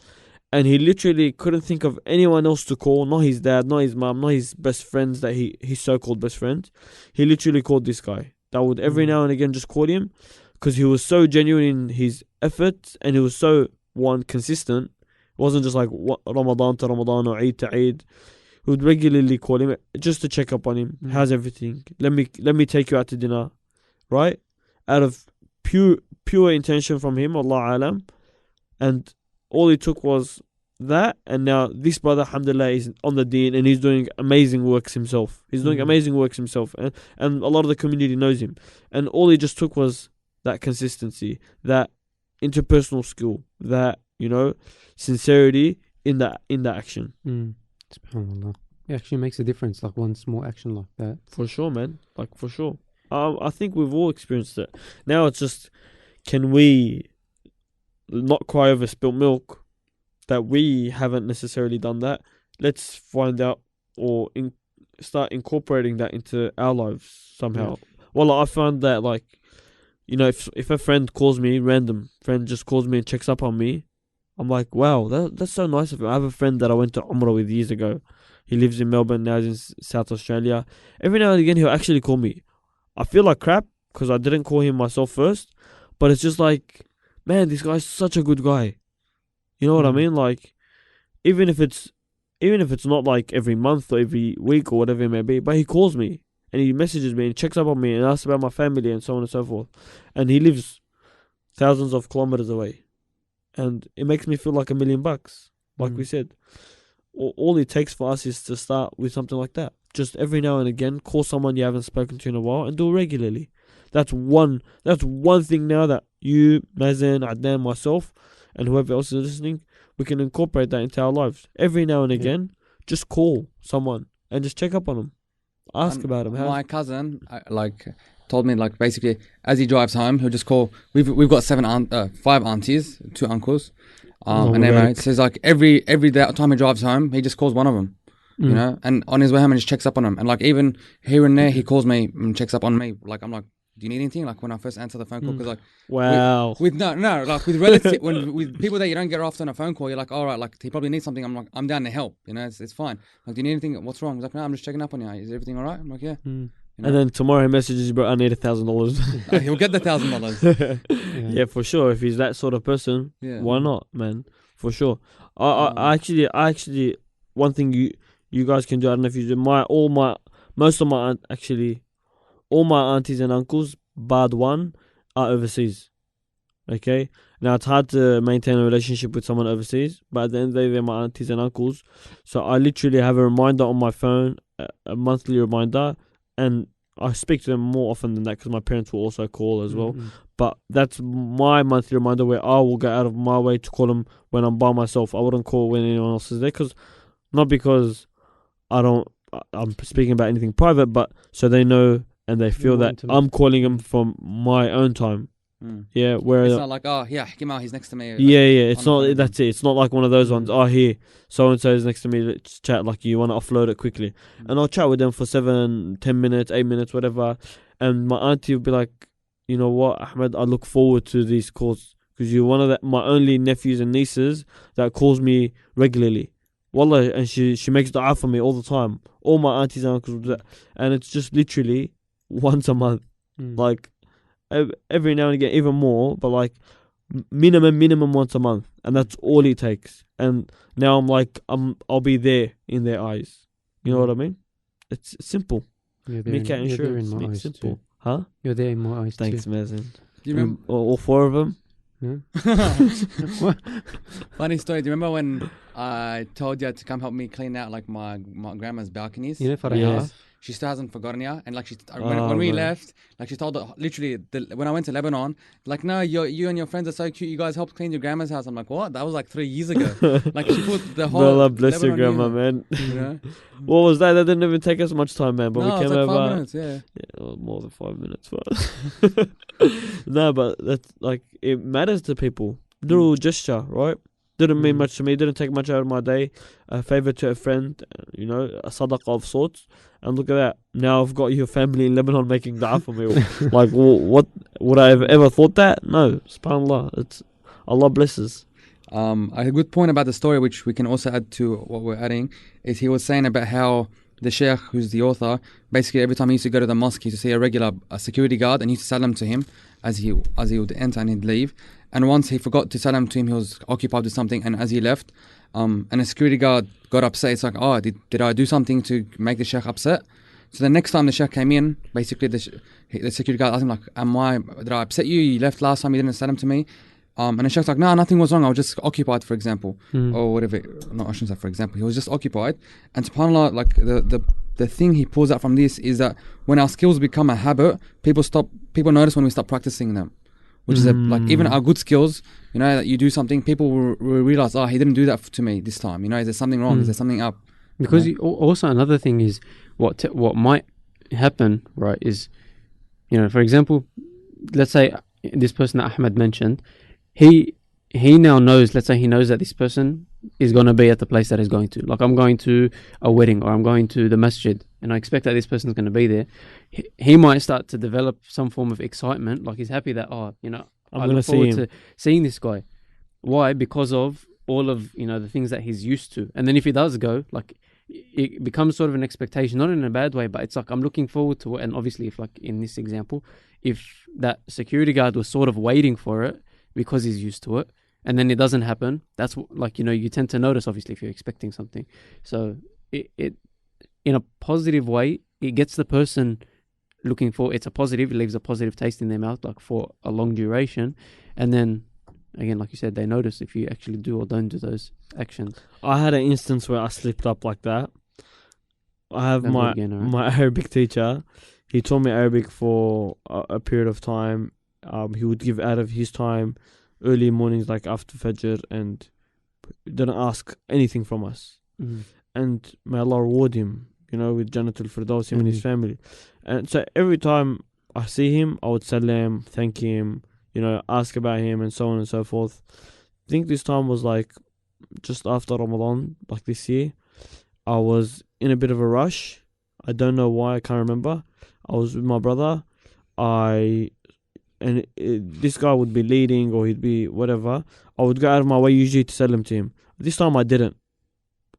And he literally couldn't think of anyone else to call, not his dad, not his mum, not his best friends that his so-called best friends. He literally called this guy that would every now and again just call him, because he was so genuine in his efforts, and he was so consistent. It wasn't just like Ramadan to Ramadan or Eid to Eid. He would regularly call him just to check up on him. How's everything? Let me take you out to dinner, right? Out of pure intention from him, Allah alam. And all it took was that, and now this brother, alhamdulillah, is on the deen, and he's doing amazing works himself. And a lot of the community knows him. And all it just took was that consistency, that interpersonal skill, that, sincerity in that action. SubhanAllah. It actually makes a difference, like one small action like that. For sure, man. Like, for sure. I think we've all experienced it. Now it's just, can we not cry over spilt milk that we haven't necessarily done that? Let's find out or start incorporating that into our lives somehow. Well, I found that, like, if a friend calls me, random friend just calls me and checks up on me, I'm like, wow, that's so nice of him. I have a friend that I went to Umrah with years ago. He lives in Melbourne, now he's in South Australia. Every now and again, he'll actually call me. I feel like crap because I didn't call him myself first, but it's just like, man, this guy's such a good guy. You know what I mean? Like, even if it's not like every month or every week or whatever it may be, but he calls me and he messages me and checks up on me and asks about my family and so on and so forth. And he lives thousands of kilometers away. And it makes me feel like $1 million, like we said. All it takes for us is to start with something like that. Just every now and again, call someone you haven't spoken to in a while and do it regularly. That's one thing now that you, Mazen, Adnan, myself, and whoever else is listening, we can incorporate that into our lives. Every now and again, just call someone and just check up on them. Ask about them. My cousin, told me, like, basically, as he drives home, he'll just call. We've got 5 aunties, 2 uncles, and they're married. So it's like every time he drives home, he just calls one of them, and on his way home, and just checks up on them. And like even here and there, he calls me and checks up on me. Like, I'm like, do you need anything? Like, when I first answer the phone call, because like, wow, with relatives, with people that you don't get often on a phone call, you're like, all right, like, he probably needs something. I'm like, I'm down to help. It's fine. Like, do you need anything? What's wrong? He's like, no, I'm just checking up on you. Is everything all right? I'm like, yeah. And then tomorrow he messages you, bro, I need $1,000. He'll get the $1,000. Yeah, for sure. If he's that sort of person, why not, man? For sure. I actually, one thing you guys can do, I don't know if you do, all my aunties and uncles, bar one, are overseas. Okay? Now, it's hard to maintain a relationship with someone overseas, but at the end of the day, they're my aunties and uncles. So I literally have a reminder on my phone, a monthly reminder, and I speak to them more often than that because my parents will also call as well. But that's my monthly reminder where I will go out of my way to call them when I'm by myself. I wouldn't call when anyone else is there, not because I don't I'm speaking about anything private, but so they know and they feel that I'm calling them from my own time. Yeah, where it's not like, oh yeah, Hikima, he's next to me. It's not. That's it. It's not like one of those ones. Oh, here, so and so is next to me. Let's chat. Like you want to offload it quickly, and I'll chat with them for 7, 10 minutes, 8 minutes, whatever. And my auntie will be like, you know what, Ahmed, I look forward to these calls because you're one of my only nephews and nieces that calls me regularly. Wallah, and she makes dua for me all the time. All my aunties and uncles do that, and it's just literally once a month, like. Every now and again, even more, but like minimum once a month, and that's all it takes. And now I'm like, I'll be there in their eyes. You know what I mean? It's simple. Make out insurance. Make simple, huh? You're there in my eyes. Thanks, too. Mazen. Do you remember all 4 of them? Yeah. Funny story. Do you remember when I told you to come help me clean out like my grandma's balconies? You know, Farah. She still hasn't forgotten ya. And like when we left, like she told literally when I went to Lebanon, like, no, you and your friends are so cute. You guys helped clean your grandma's house. I'm like, what? That was like 3 years ago. Like she put the whole. Allah bless your grandma, man. You know? What was that? That didn't even take us much time, man. But no, we came it was like over. 5 minutes, yeah. More than 5 minutes for us. No, but that's like it matters to people. Little gesture, right? Didn't mean much to me. Didn't take much out of my day. A favor to a friend, you know, a sadaqah of sorts. And look at that. Now I've got your family in Lebanon making dua for me. Like, what would I have ever thought that? No, subhanAllah. It's Allah blesses. A good point about the story, which we can also add to what we're adding, is he was saying about how the sheikh, who's the author, basically every time he used to go to the mosque, he used to see a security guard, and he used to salam to him as he would enter and he'd leave. And once he forgot to salam to him, he was occupied with something, and as he left, and a security guard got upset. It's like, oh, did I do something to make the sheikh upset? So the next time the sheikh came in, basically the security guard asked him like, did I upset you? You left last time, you didn't salam to me. And the sheikh's like, no, nothing was wrong. I was just occupied, for example, or whatever. No, I shouldn't say for example. He was just occupied. And subhanAllah, like the thing he pulls out from this is that when our skills become a habit, people notice when we stop practicing them. Which is like even our good skills, you know, that you do something, people will realize, oh, he didn't do that to me this time. You know, is there something wrong? Is there something up? Because also another thing is what might happen, right? Is, you know, for example, let's say this person that Ahmed mentioned, he now knows. Let's say he knows that this person is going to be at the place that he's going to. Like, I'm going to a wedding or I'm going to the masjid, and I expect that this person's going to be there. He might start to develop some form of excitement. Like, he's happy that, oh, you know, I look forward to seeing this guy. Why? Because of all of, you know, the things that he's used to. And then if he does go, like, it becomes sort of an expectation, not in a bad way, but it's like, I'm looking forward to it. And obviously, if like in this example, if that security guard was sort of waiting for it because he's used to it, and then it doesn't happen, that's like, you know, you tend to notice, obviously, if you're expecting something. So it in a positive way, it gets the person looking for, it's a positive, it leaves a positive taste in their mouth, like for a long duration. And then again, like you said, they notice if you actually do or don't do those actions. I had an instance where I slipped up like that. I have my Arabic teacher. He taught me Arabic for a period of time. He would give out of his time early mornings, like after Fajr, and didn't ask anything from us. And may Allah reward him, you know, with Jannatul Firdaus, him and his family. And so every time I see him, I would salam, thank him, you know, ask about him and so on and so forth. I think this time was like just after Ramadan, like this year. I was in a bit of a rush. I don't know why, I can't remember. I was with my brother. This guy would be leading or he'd be whatever. I would go out of my way usually to salam to him. This time I didn't.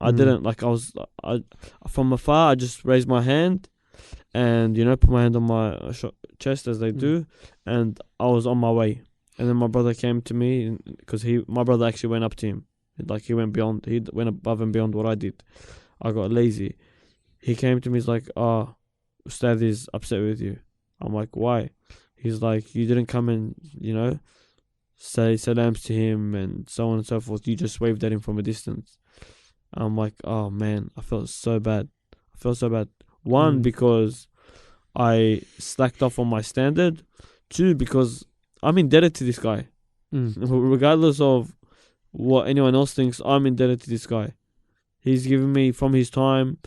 Like, I from afar, I just raised my hand and, you know, put my hand on my chest as they do, and I was on my way. And then my brother came to me because my brother actually went up to him. Like, he went above and beyond what I did. I got lazy. He came to me, he's like, oh, Ustad is upset with you. I'm like, why? He's like, you didn't come and, you know, say salams to him and so on and so forth. You just waved at him from a distance. I'm like, oh man, I felt so bad. One, because I slacked off on my standard. Two, because I'm indebted to this guy. Regardless of what anyone else thinks, I'm indebted to this guy. He's given me from his time.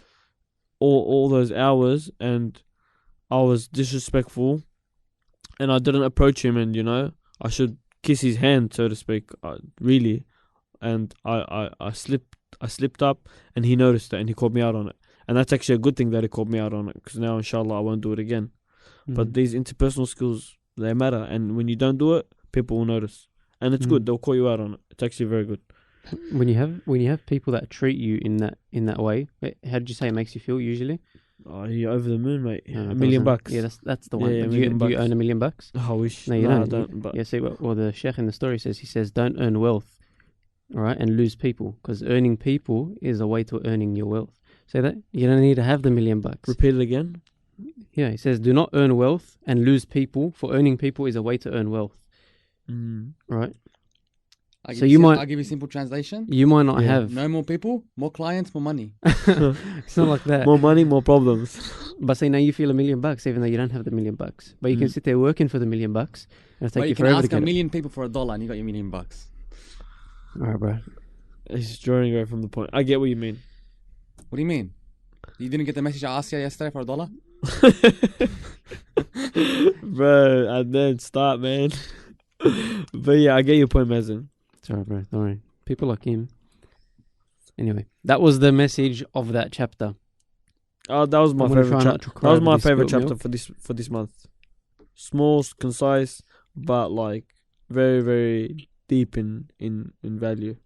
all those hours, and I was disrespectful, and I didn't approach him, and I should kiss his hand, so to speak, really, and I slipped up, and he noticed it, and he called me out on it, and that's actually a good thing that he called me out on it, because now inshallah I won't do it again. But these interpersonal skills, they matter, and when you don't do it, people will notice, and it's good. They'll call you out on it. It's actually very good. When you have people that treat you in that way, how did you say it makes you feel usually? Oh, you're over the moon, mate. No, $1 million. Yeah, that's the one. Yeah, do you earn $1 million? I wish. No, you I don't. don't. But Yeah, see, well, the sheikh in the story says, he says, don't earn wealth, all right, and lose people, because earning people is a way to earning your wealth. Say that? You don't need to have the $1 million. repeat it again. Yeah, he says, do not earn wealth and lose people, for earning people is a way to earn wealth. Right? I'll So you might- I'll give you a simple translation. You might not Yeah. have. No more people, more clients, more money. It's not like that. More money, more problems. But say now you feel $1 million, even though you don't have the $1 million. But you can sit there working for the $1 million, and it'll But take you you can forever ask to a get it. million people for $1 and you got your $1 million. All right, bro. It's drawing away from the point. I get what you mean. What do you mean? You didn't get the message I asked you yesterday for $1? Bro, and then start, man. But yeah, I get your point, Mazen. It's all right, bro. Don't worry. People like him. Anyway, that was the message of that chapter. Oh, that was my I'm gonna favorite try not chapter. to cry That was over my this favorite spilt chapter milk. for this month. Small, concise, but like very, very deep in value.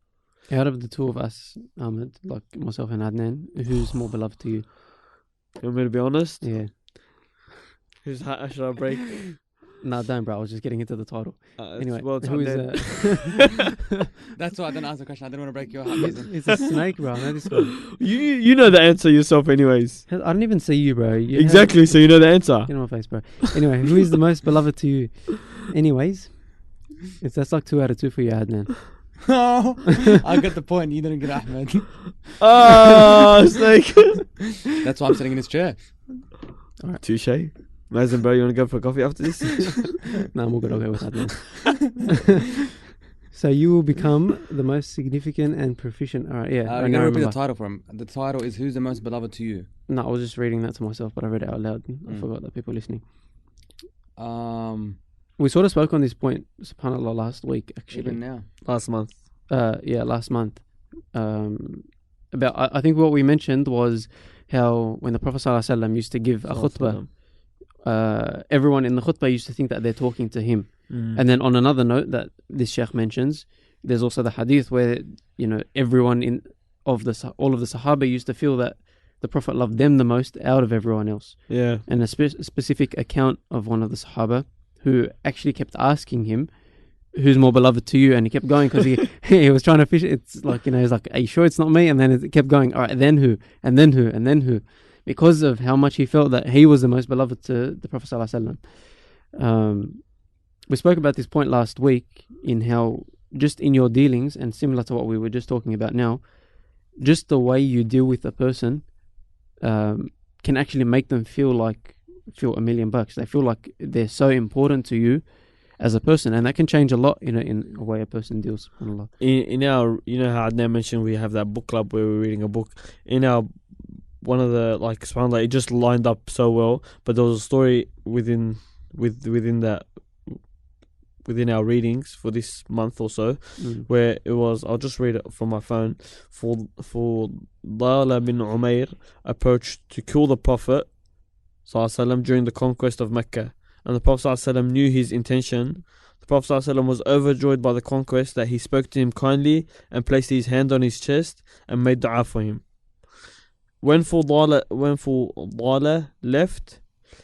Out of the two of us, Ahmed, like myself and Adnan, who's more beloved to you? You want me to be honest? Yeah. Whose hat should I break? No, don't, bro. I was just getting into the title. Anyway, well, it's who is Adnan. That's why I didn't ask the question. I didn't want to break your heart, Mazen. It's a snake, bro. I know this one. You know the answer yourself, anyways. I don't even see you, bro. You Exactly. So you know the answer. Get on my face, bro. Anyway, who is the most beloved to you? Anyways, that's like 2 out of 2 for you, Adnan. Oh, I got the point. You didn't get Ahmed. Oh, snake. That's why I'm sitting in his chair. Touche. Mazen, bro, you want to go for coffee after this? No, I'm all good. I'll go with Adnan. So you will become the most significant and proficient. All right, yeah. We're I going now to repeat the remember. title for him. The title is Who's the Most Beloved to You? No, I was just reading that to myself, but I read it out loud. I forgot that people listening. We sort of spoke on this point, subhanAllah, last week, actually. Even now. Last month. Yeah, last month. About I think what we mentioned was how when the Prophet ﷺ used to give a khutbah, everyone in the khutbah used to think that they're talking to him. And then on another note that this sheikh mentions, there's also the hadith where everyone all of the Sahaba used to feel that the Prophet loved them the most out of everyone else. Yeah. And a specific account of one of the Sahaba who actually kept asking him, who's more beloved to you? And he kept going because he was trying to fish. It's like, he's like, are you sure it's not me? And then it kept going, all right, then who? And then who? And then who? Because of how much he felt that he was the most beloved to the Prophet ﷺ. We spoke about this point last week in how just in your dealings, and similar to what we were just talking about now, just the way you deal with a person can actually make them feel $1 million. They feel like they're so important to you as a person, and that can change a lot in a way a person deals with Allah. In our, how Adnan mentioned, we have that book club where we're reading a book. In our, one of the, subhanAllah, it just lined up so well, but there was a story within our readings for this month or so, where it was, I'll just read it from my phone. For Dala bin Umair approached to kill the Prophet ﷺ during the conquest of Mecca, and the Prophet ﷺ knew his intention. The Prophet ﷺ was overjoyed by the conquest that he spoke to him kindly and placed his hand on his chest and made dua for him. When Fudala left,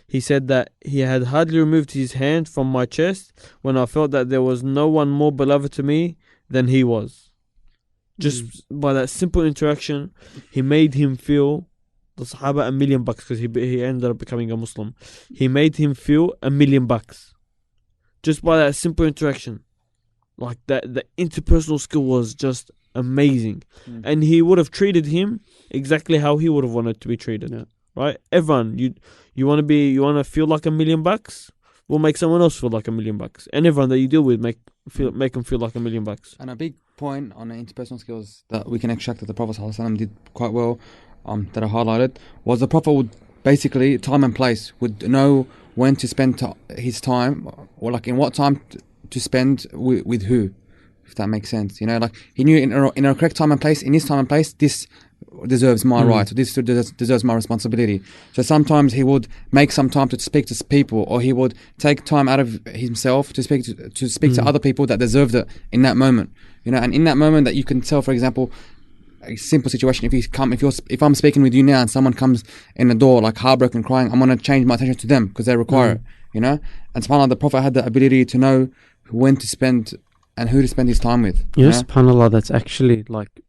he said that he had hardly removed his hand from my chest when I felt that there was no one more beloved to me than he was. Just by that simple interaction, he made him feel, the Sahaba, $1 million, because he ended up becoming a Muslim. He made him feel $1 million. Just by that simple interaction. Like that, the interpersonal skill was just amazing. And he would have treated him exactly how he would have wanted to be treated. Yeah. Right? Everyone, you want to feel like $1 million? We'll make someone else feel like $1 million. And everyone that you deal with, make them feel like $1 million. And a big point on the interpersonal skills that we can extract that the Prophet ﷺ did quite well that I highlighted was the Prophet would basically time and place, would know when to spend his time, or like in what time to spend with who, if that makes sense. You know, like he knew in a correct time and place, in his time and place, this deserves my right, or this deserves my responsibility. So sometimes he would make some time to speak to people, or he would take time out of himself to speak to other people that deserved it in that moment. You know, and in that moment that you can tell, for example, a simple situation, if I'm speaking with you now and someone comes in the door like heartbroken, crying, I'm going to change my attention to them because they require it, you know. And subhanAllah, the Prophet had the ability to know when to spend and who to spend his time with. Yes, subhanAllah, that's actually, like,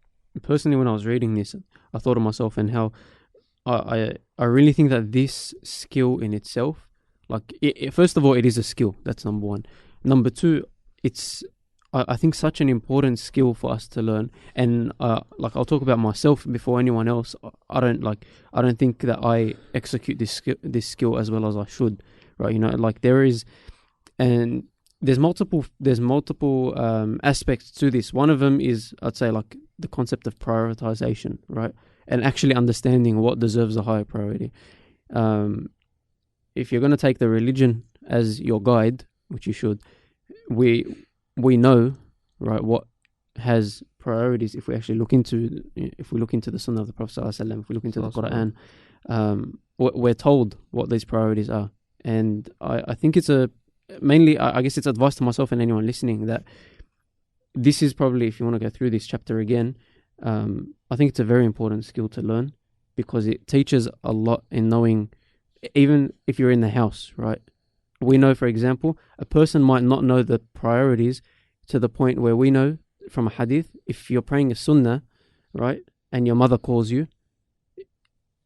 personally when I was reading this, I thought of myself and how I really think that this skill in itself, like, first of all, it is a skill. That's number one. Number two, it's I think such an important skill for us to learn. And like, I'll talk about myself before anyone else. I don't think that I execute this skill as well as I should, right? You know, like there's multiple aspects to this. One of them is, I'd say, like the concept of prioritization, right? And actually understanding what deserves a higher priority. If you're going to take the religion as your guide, which you should, we know, right, what has priorities. If we actually look into the Sunnah of the Prophet ﷺ, if we look into the Quran, we're told what these priorities are. And I think it's I guess it's advice to myself and anyone listening that this is probably, if you want to go through this chapter again, I think it's a very important skill to learn, because it teaches a lot in knowing, even if you're in the house, right? We know, for example, a person might not know the priorities to the point where we know from a hadith, if you're praying a sunnah, right, and your mother calls you,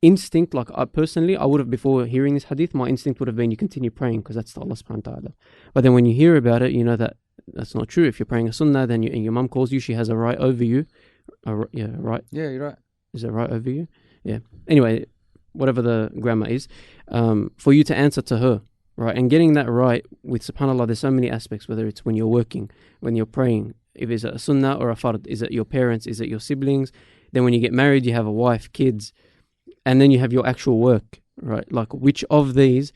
instinct, like I would have, before hearing this hadith, my instinct would have been you continue praying because that's to Allah subhanahu wa ta'ala. But then when you hear about it, you know that that's not true. If you're praying a sunnah, then and your mum calls you, she has a right over you. Right? Yeah, you're right. Is it right over you? Yeah. Anyway, whatever the grammar is, for you to answer to her. Right, and getting that right with subhanAllah, there's so many aspects, whether it's when you're working, when you're praying, if it's a sunnah or a fard, is it your parents, is it your siblings? Then when you get married, you have a wife, kids, and then you have your actual work, right? Like, which of these,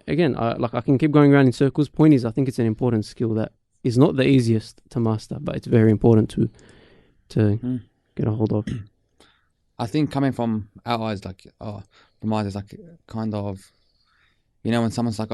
again, I can keep going around in circles. Point is, I think it's an important skill that is not the easiest to master, but it's very important to get a hold of. I think coming from our eyes, like, from eyes, like, kind of, you know, when someone's like,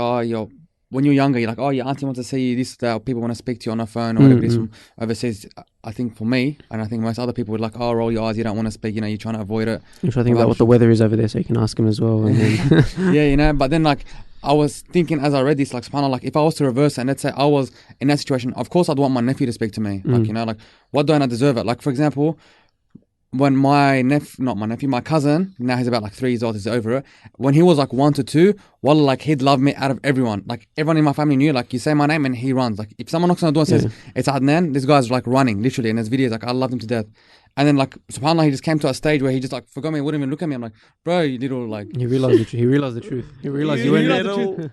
when you're younger, you're like, your auntie wants to see you, this, that, or people want to speak to you on the phone, or whatever it is from overseas. I think for me, and I think most other people would like, roll your eyes, you don't want to speak, you know, you're trying to avoid it. You're trying to think about what the weather is over there, so you can ask him as well. And then yeah, you know, but then, like, I was thinking as I read this, like, subhanAllah, like, if I was to reverse it, and let's say I was in that situation, of course I'd want my nephew to speak to me. Like, you know, like, what don't I deserve it? Like, for example, when my cousin, now he's about like 3 years old, he's over it. When he was like 1 to 2, wallah, like, he'd love me out of everyone. Like, everyone in my family knew, like, you say my name and he runs. Like, if someone knocks on the door and says, it's Adnan, this guy's like running, literally. And there's videos, like, I loved him to death. And then, like, subhanAllah, he just came to a stage where he just, like, forgot me, wouldn't even look at me. I'm like, bro, you little, like... He realized the truth. He realized the truth. He realized you weren't...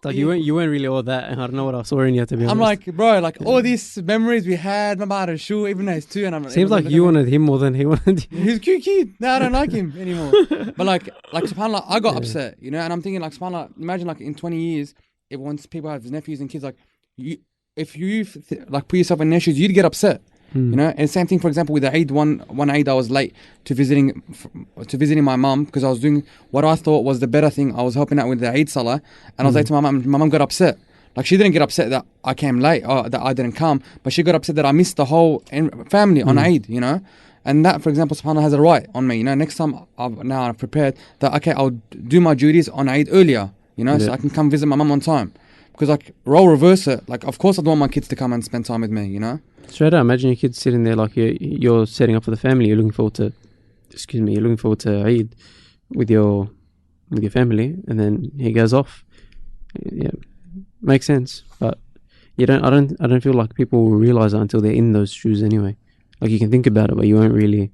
Like, you weren't really all that, and I don't know what I saw in you, to be honest. I'm like, bro, like, all these memories we had, my mother, shoe, even though he's 2, and I'm like... Seems like you wanted him more than he wanted you. He's a cute kid. No, I don't like him anymore. But, like, subhanAllah, I got upset, you know, and I'm thinking, like, subhanAllah, imagine, like, in 20 years, once people have nephews and kids, like, if you put yourself in their shoes, you'd get upset. You know, and same thing, for example, with the Eid. One Eid I was late to visiting my mum because I was doing what I thought was the better thing. I was helping out with the Eid Salah, and I was late to my mum. My mum got upset. Like, she didn't get upset that I came late or that I didn't come, but she got upset that I missed the whole family on Eid, you know. And that, for example, subhanAllah, has a right on me, you know. Next time, I've prepared that, okay, I'll do my duties on Eid earlier, you know, so I can come visit my mum on time. Because, like, role reverse it. Like, of course I'd want my kids to come and spend time with me, you know. Straight out, imagine your kids sitting there like you're setting up for the family. You're looking forward to Eid with your family, and then he goes off. Yeah, makes sense. But I don't feel like people will realize it until they're in those shoes anyway. Like, you can think about it, but you won't really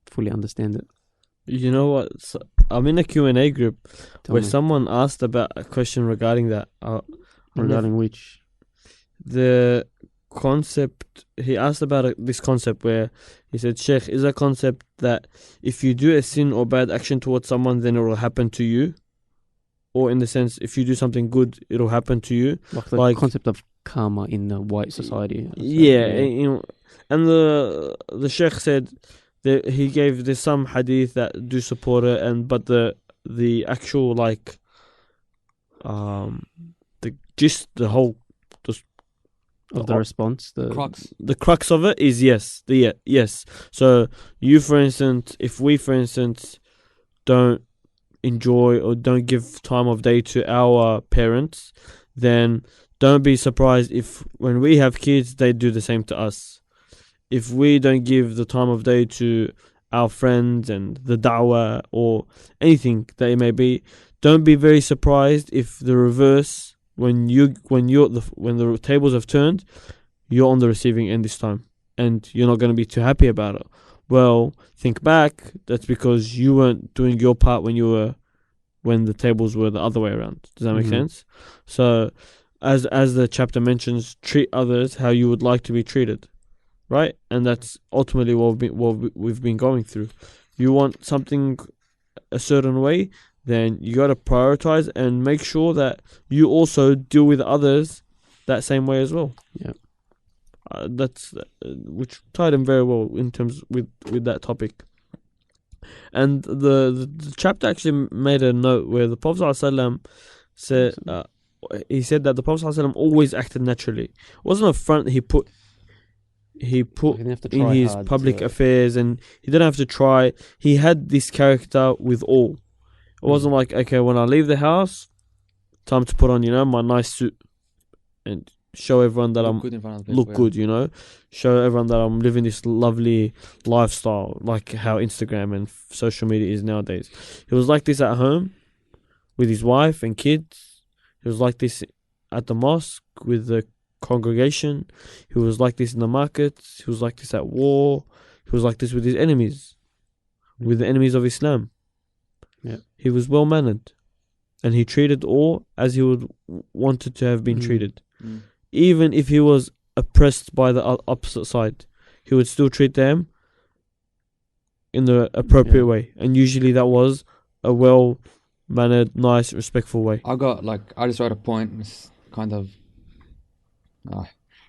fully understand it. You know what? So, I'm in a Q&A group where someone asked about a question regarding that. Regarding which? The concept, he asked about this concept where, He said, Sheikh, is a concept that if you do a sin or bad action towards someone, then it will happen to you? Or in the sense, if you do something good, it'll happen to you? Like the concept of karma in the white society. Yeah. You know, and the Sheikh said that he gave, there's some hadith that do support it, but the actual, like, the whole of the response, the crux of it is yes. So you, for instance, if we, for instance, don't enjoy or don't give time of day to our parents, then don't be surprised if when we have kids, they do the same to us. If we don't give the time of day to our friends and the da'wah or anything that it may be, don't be very surprised if the reverse, when the tables have turned, you're on the receiving end this time, and you're not going to be too happy about it. Well, think back. That's because you weren't doing your part when the tables were the other way around. Does that make sense? So, as the chapter mentions, treat others how you would like to be treated, right? And that's ultimately what we've been going through. You want something a certain way, then you got to prioritize and make sure that you also deal with others that same way as well. Yeah, that's which tied in very well in terms with that topic. And the chapter actually made a note where the Prophet ﷺ said he said that the Prophet ﷺ always acted naturally. It wasn't a front he put in his public affairs, and he didn't have to try. He had this character with all. It wasn't like, okay, when I leave the house, time to put on, my nice suit and show everyone that good, show everyone that I'm living this lovely lifestyle, like how Instagram and social media is nowadays. He was like this at home with his wife and kids. He was like this at the mosque with the congregation. He was like this in the markets. He was like this at war. He was like this with his enemies, with the enemies of Islam. Yeah. He was well mannered, and he treated all as he would wanted to have been treated. Even if he was oppressed by the opposite side, he would still treat them in the appropriate way, and usually that was a well mannered, nice, respectful way. I just wrote a point. It's kind of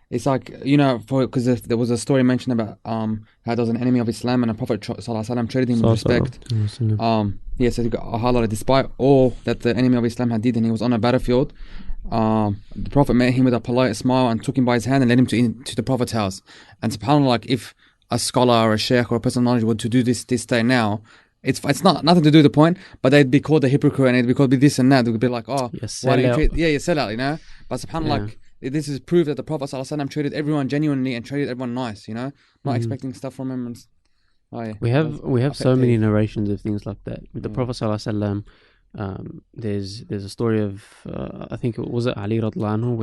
it's like, because there was a story mentioned about how there was an enemy of Islam, and the Prophet ﷺ treated him with respect. He said he got highlighted despite all that the enemy of Islam had did, and he was on a battlefield. The Prophet met him with a polite smile and took him by his hand and led him to the Prophet's house. And subhanAllah, like if a scholar or a sheikh or a person of knowledge were to do this day now, it's nothing to do with the point, but they'd be called a hypocrite and it'd be called this and that. They would be like, why do you treat? Yeah, you sell out, But subhanAllah, this is proof that the Prophet ﷺ treated everyone genuinely and treated everyone nice, not expecting stuff from him. We have so many narrations of things like that. With the Prophet ﷺ, there's a story of I think it was Ali radhiyallahu anhu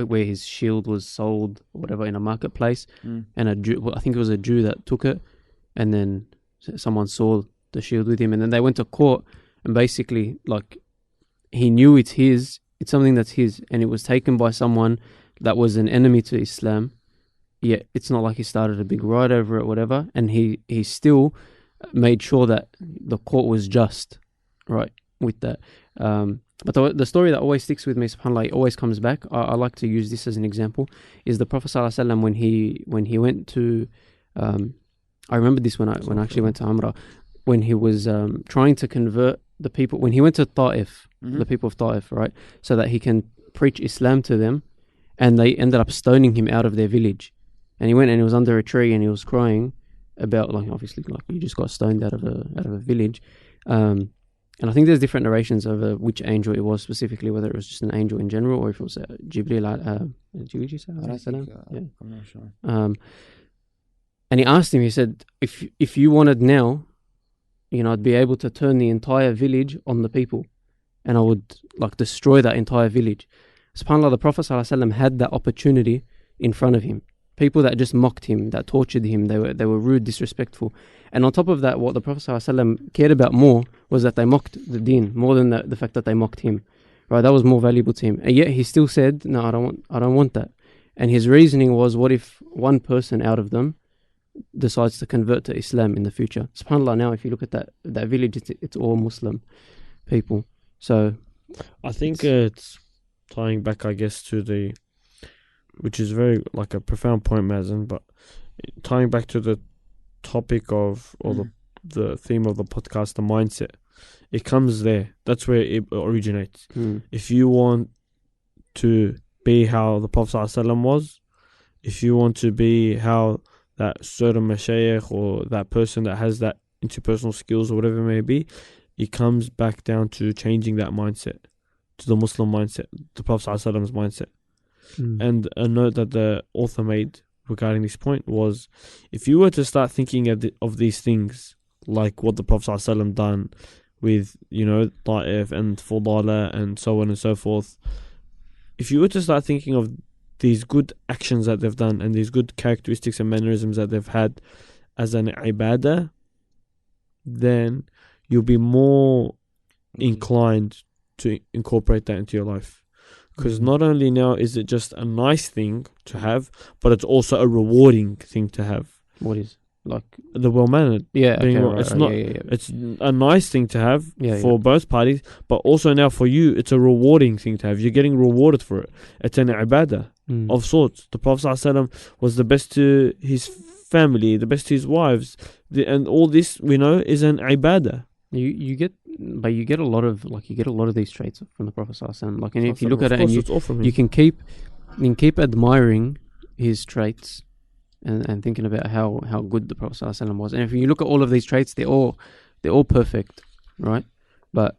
where his shield was sold or whatever in a marketplace, and I think it was a Jew that took it, and then someone saw the shield with him, and then they went to court, and basically like he knew it's something that's his, and it was taken by someone that was an enemy to Islam. Yet it's not like he started a big riot over it, whatever, and he still made sure that the court was just, right, with that. But the story that always sticks with me, subhanAllah, it always comes back. I like to use this as an example, is the Prophet ﷺ when he went to, I remember this when I actually went to Umrah, when he was trying to convert the people, when he went to Ta'if, the people of Ta'if, right, so that he can preach Islam to them, and they ended up stoning him out of their village. And he went and he was under a tree and he was crying about, like, obviously, like, you just got stoned out of a village. And I think there's different narrations over which angel it was specifically, whether it was just an angel in general or if it was Jibreel. I'm not sure. And he asked him, he said, if you wanted now, I'd be able to turn the entire village on the people, and I would like destroy that entire village. SubhanAllah, the Prophet ﷺ had that opportunity in front of him. People that just mocked him, that tortured him, they were rude, disrespectful. And on top of that, what the Prophet ﷺ cared about more was that they mocked the deen, more than the fact that they mocked him. Right, that was more valuable to him. And yet he still said, no, I don't want that. And his reasoning was, what if one person out of them decides to convert to Islam in the future. SubhanAllah, now if you look at that village, it's all Muslim people. So I think it's tying back, I guess, to which is very like a profound point, Mazen, but tying back to the topic of, or the theme of the podcast, the mindset, it comes there. That's where it originates. If you want to be how the Prophet ﷺ was, if you want to be how that certain mashayikh or that person that has that interpersonal skills or whatever it may be, it comes back down to changing that mindset, to the Muslim mindset, the Prophet ﷺ's mindset. And a note that the author made regarding this point was, if you were to start thinking of these things, like what the Prophet ﷺ done with, Ta'if and Fudala and so on and so forth, if you were to start thinking of these good actions that they've done and these good characteristics and mannerisms that they've had as an ibadah, then you'll be more inclined to incorporate that into your life. Because not only now is it just a nice thing to have, but it's also a rewarding thing to have. What is? Like the well-mannered. Yeah, okay, it's not. It's a nice thing to have for both parties, but also now for you, it's a rewarding thing to have. You're getting rewarded for it. It's an ibadah of sorts. The Prophet ﷺ was the best to his family, the best to his wives, and all this we know is an ibadah. You get a lot of these traits from the Prophet ﷺ. Like, and if you look at it, and you can keep admiring his traits. And thinking about how good the Prophet ﷺ was, and if you look at all of these traits, they're all perfect, right? But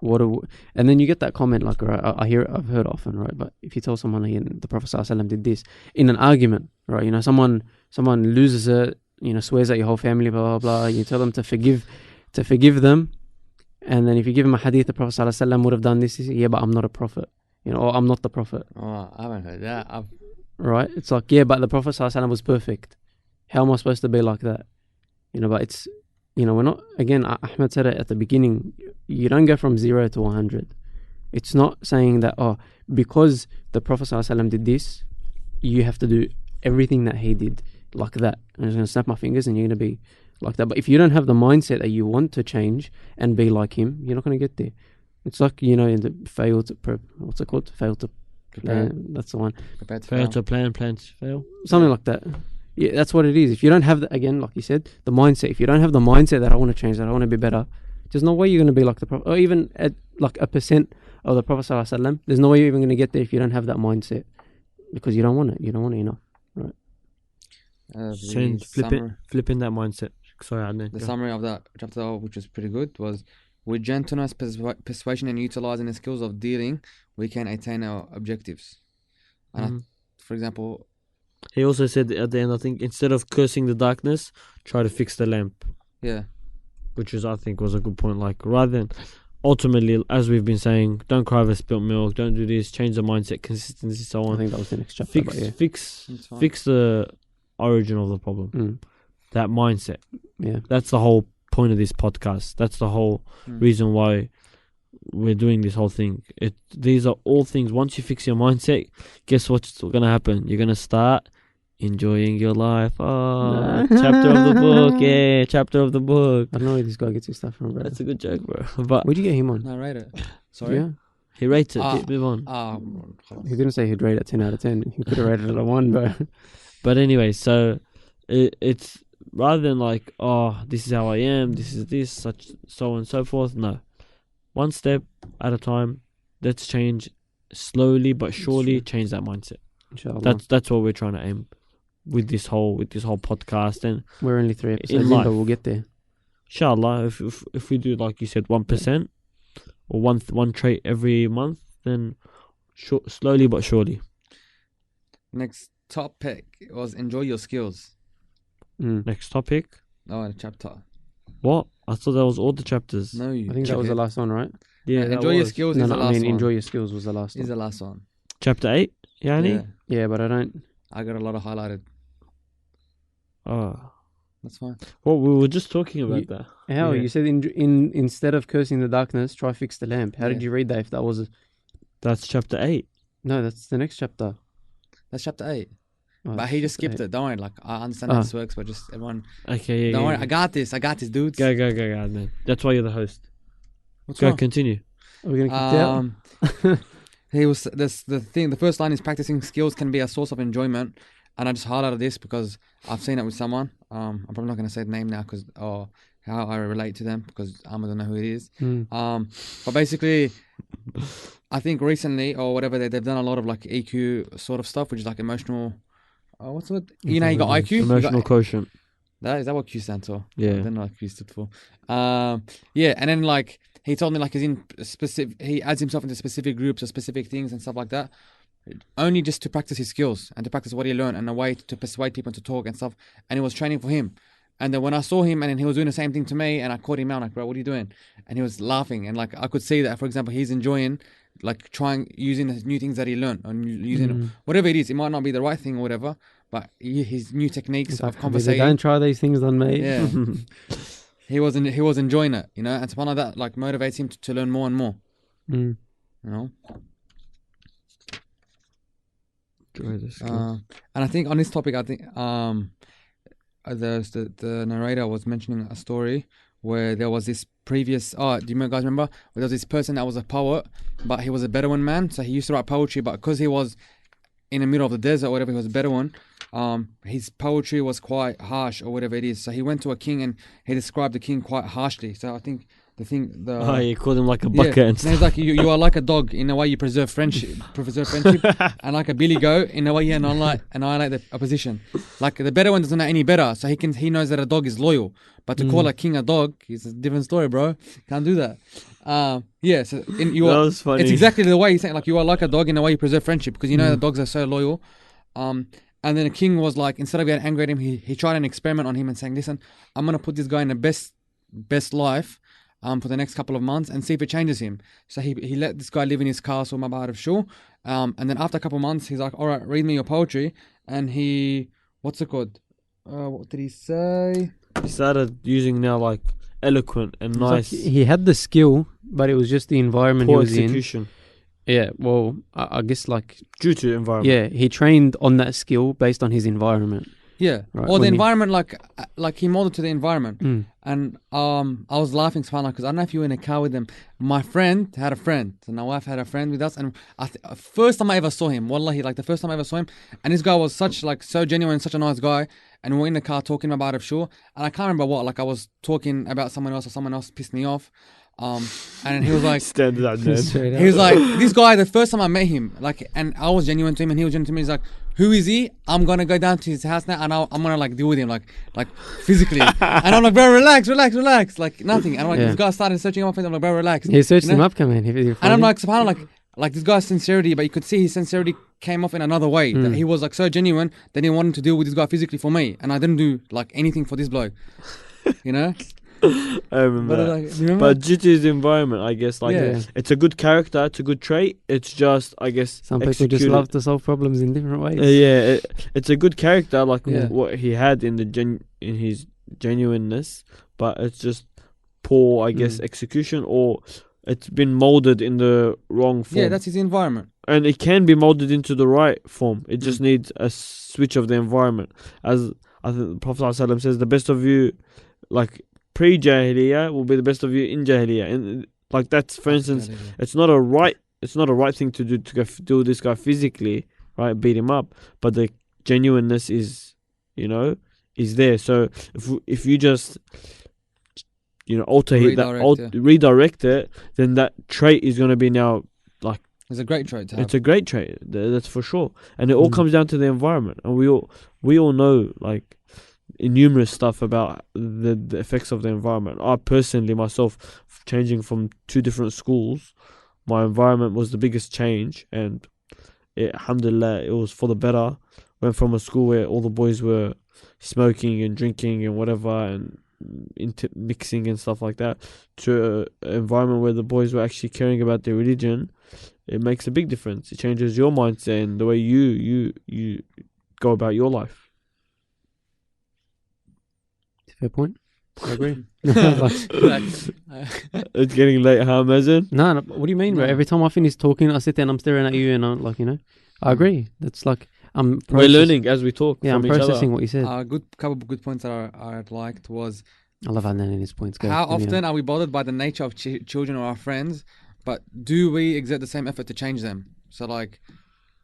and then you get that comment like, right, I've heard often, right? But if you tell someone the Prophet ﷺ did this in an argument, right? Someone loses it, swears at your whole family, blah blah blah. You tell them to forgive them, and then if you give them a hadith, the Prophet ﷺ would have done this. Yeah, but I'm not a prophet, or I'm not the prophet. Oh, I haven't heard that. Right? It's like, yeah, but the Prophet ﷺ was perfect. How am I supposed to be like that? But it's, we're not, again, Ahmed said it at the beginning, you don't go from 0 to 100. It's not saying that, because the Prophet ﷺ did this, you have to do everything that he did like that. I'm just going to snap my fingers and you're going to be like that. But if you don't have the mindset that you want to change and be like him, you're not going to get there. It's like, in the fail to plan, that's the one. Fail to plan to fail. Something like that. Yeah, that's what it is. If you don't have, again, like you said, the mindset. If you don't have the mindset that I want to change, that I want to be better, there's no way you're going to be like the Prophet, or even at like 1% of the Prophet ﷺ. There's no way you're even going to get there if you don't have that mindset, because you don't want it. You don't want it enough, right? Flipping that mindset. Sorry, Adnan. The summary of that chapter, which was pretty good, was: with gentleness, persuasion, and utilizing the skills of dealing, we can attain our objectives. And for example, he also said at the end, I think, instead of cursing the darkness, try to fix the lamp. Yeah. Which I think was a good point. Like, rather than, ultimately, as we've been saying, don't cry over spilt milk, don't do this, change the mindset, consistency, so on. I think that was the next chapter. Fix the origin of the problem. That mindset. Yeah. That's the whole point of this podcast. That's the whole reason why we're doing this whole thing. These are all things. Once you fix your mindset, guess what's going to happen? You're going to start enjoying your life. Chapter of the book. Yeah, chapter of the book. I don't know where this guy gets his stuff from, bro. That's a good joke, bro. But where'd you get him on? I rate it. Sorry? Yeah. He rates it. Move on. He didn't say he'd rate it 10 out of 10. He could have rated it a 1, bro. But anyway, so it's rather than like, this is how I am, this is this, such, so on and so forth. No. One step at a time. Let's change slowly but surely. Change that mindset. Inshallah. That's what we're trying to aim with this whole podcast. And we're only 3 episodes in, but we'll get there. Inshallah, if we do, like you said, 1% or one trait every month, then slowly but surely. Next topic was enjoy your skills. Next topic. Oh, chapter. What? I thought that was all the chapters. No, I think that was the last one, right? Yeah, enjoy your skills is the last one. Enjoy your skills was the last one. Is the last one. Chapter 8, Yani? Yeah, but I don't. I got a lot of highlighted. Oh, that's fine. Well, we were just talking about that. How you said instead of cursing the darkness, try fix the lamp. How did you read that? If that was that's chapter 8. No, that's the next chapter. That's chapter 8. but he just skipped it. Don't worry. Like, I understand how this works, but just everyone. Okay, yeah. Don't worry. I got this, dudes. Go, man. That's why you're the host. What's Go, wrong? continue. Are we gonna kick out? The first line is practicing skills can be a source of enjoyment, and I just highlighted this because I've seen it with someone. I'm probably not going to say the name now because how I relate to them, because I don't know who it is. But basically, I think recently or whatever they've done a lot of like EQ sort of stuff, which is like emotional. What's it? You know, you got IQ, emotional quotient. Is that what Q stands for? Yeah, I don't know what Q stood for. Yeah, and then like he told me like he adds himself into specific groups or specific things and stuff like that, only just to practice his skills and to practice what he learned and a way to persuade people to talk and stuff. And it was training for him. And then when I saw him and then he was doing the same thing to me and I caught him out, like, bro, what are you doing? And he was laughing. And like, I could see that, for example, he's enjoying like using the new things that he learned and using whatever it is. It might not be the right thing or whatever, but his new techniques of conversation. Don't try these things on me. Yeah. He was enjoying it, you know, and something like that like motivates him to learn more and more. You know? And I think on this topic, I think the narrator was mentioning a story where there was this previous. Do you guys remember? Where there was this person that was a poet, but he was a Bedouin man, so he used to write poetry. But because he was in the middle of the desert or whatever, he was a Bedouin. His poetry was quite harsh or whatever it is. So he went to a king and he described the king quite harshly. So I think you called him like a bucket and stuff. He's like, you are like a dog in the way you preserve friendship, and like a billy goat in the way you annihilate the opposition. Like the better one doesn't know any better, so he knows that a dog is loyal. But to call a king a dog is a different story, bro. Can't do that. So that was funny. It's exactly the way he's saying, like, you are like a dog in the way you preserve friendship, because you know the dogs are so loyal. And then the king was like, instead of getting angry at him, he tried an experiment on him and saying, listen, I'm gonna put this guy in the best life for the next couple of months and see if it changes him. So he let this guy live in his castle, Mabad of Shul. And then after a couple of months, he's like, all right, read me your poetry. And what's it called? What did he say? He started using now like eloquent and nice. Like he had the skill, but it was just the environment he was execution. In. Yeah, well, I guess like due to environment. Yeah, he trained on that skill based on his environment. Yeah, right, or the environment, like he molded to the environment. And I was laughing, subhanAllah, because I don't know if you were in a car with them. My friend had a friend, and my wife had a friend with us. And first time I ever saw him, wallahi, like the first time I ever saw him, and this guy was so genuine, such a nice guy. And we were in the car talking about it, sure. And I can't remember what, like I was talking about someone else or someone else pissed me off. And he was like, he was like, this guy, the first time I met him, like, and I was genuine to him and he was genuine to me. He's like, who is he? I'm gonna go down to his house now and I'm gonna like deal with him like physically. And I'm like, bro, relax, like nothing. And I'm like, this guy started searching on my face. I'm like, bro, relax. He searched him up, come in. And I'm like, subhanAllah, like this guy's sincerity, but you could see his sincerity came off in another way. That he was like so genuine that he wanted to deal with this guy physically for me, and I didn't do like anything for this bloke, you know. I remember. But due to his environment, I guess, like, it's a good character, it's a good trait. It's just, I guess, some people just love to solve problems in different ways. It's a good character, like what he had in his genuineness, but it's just poor, I guess, execution, or it's been molded in the wrong form. Yeah, that's his environment. And it can be molded into the right form. It just needs a switch of the environment. As I think the Prophet ﷺ says, the best of you, like, pre-Jahiliyyah will be the best of you in Jahiliyyah. And like that's, for instance, it's not a right thing to do, to go do this guy physically, right? Beat him up. But the genuineness is there. So if you just, redirect it, then that trait is going to be now like, it's a great trait to have. It's a great trait, that's for sure. And it all comes down to the environment. And we all know, like, numerous stuff about the effects of the environment. I personally, myself, changing from 2 different schools, my environment was the biggest change. And alhamdulillah, it was for the better. Went from a school where all the boys were smoking and drinking and whatever, and mixing and stuff like that, to an environment where the boys were actually caring about their religion. It makes a big difference. It changes your mindset and the way you go about your life. Fair point. I agree. It's getting late, huh, Mazen? No, what do you mean, bro? Every time I finish talking, I sit there and I'm staring at you and I'm like, I agree. That's like, We're learning as we talk Yeah, I'm from each processing other. what you said. Couple of good points that I liked was I love Adnan and his points. Go. how Give me often are we bothered by the nature of children or our friends, but do we exert the same effort to change them? So like,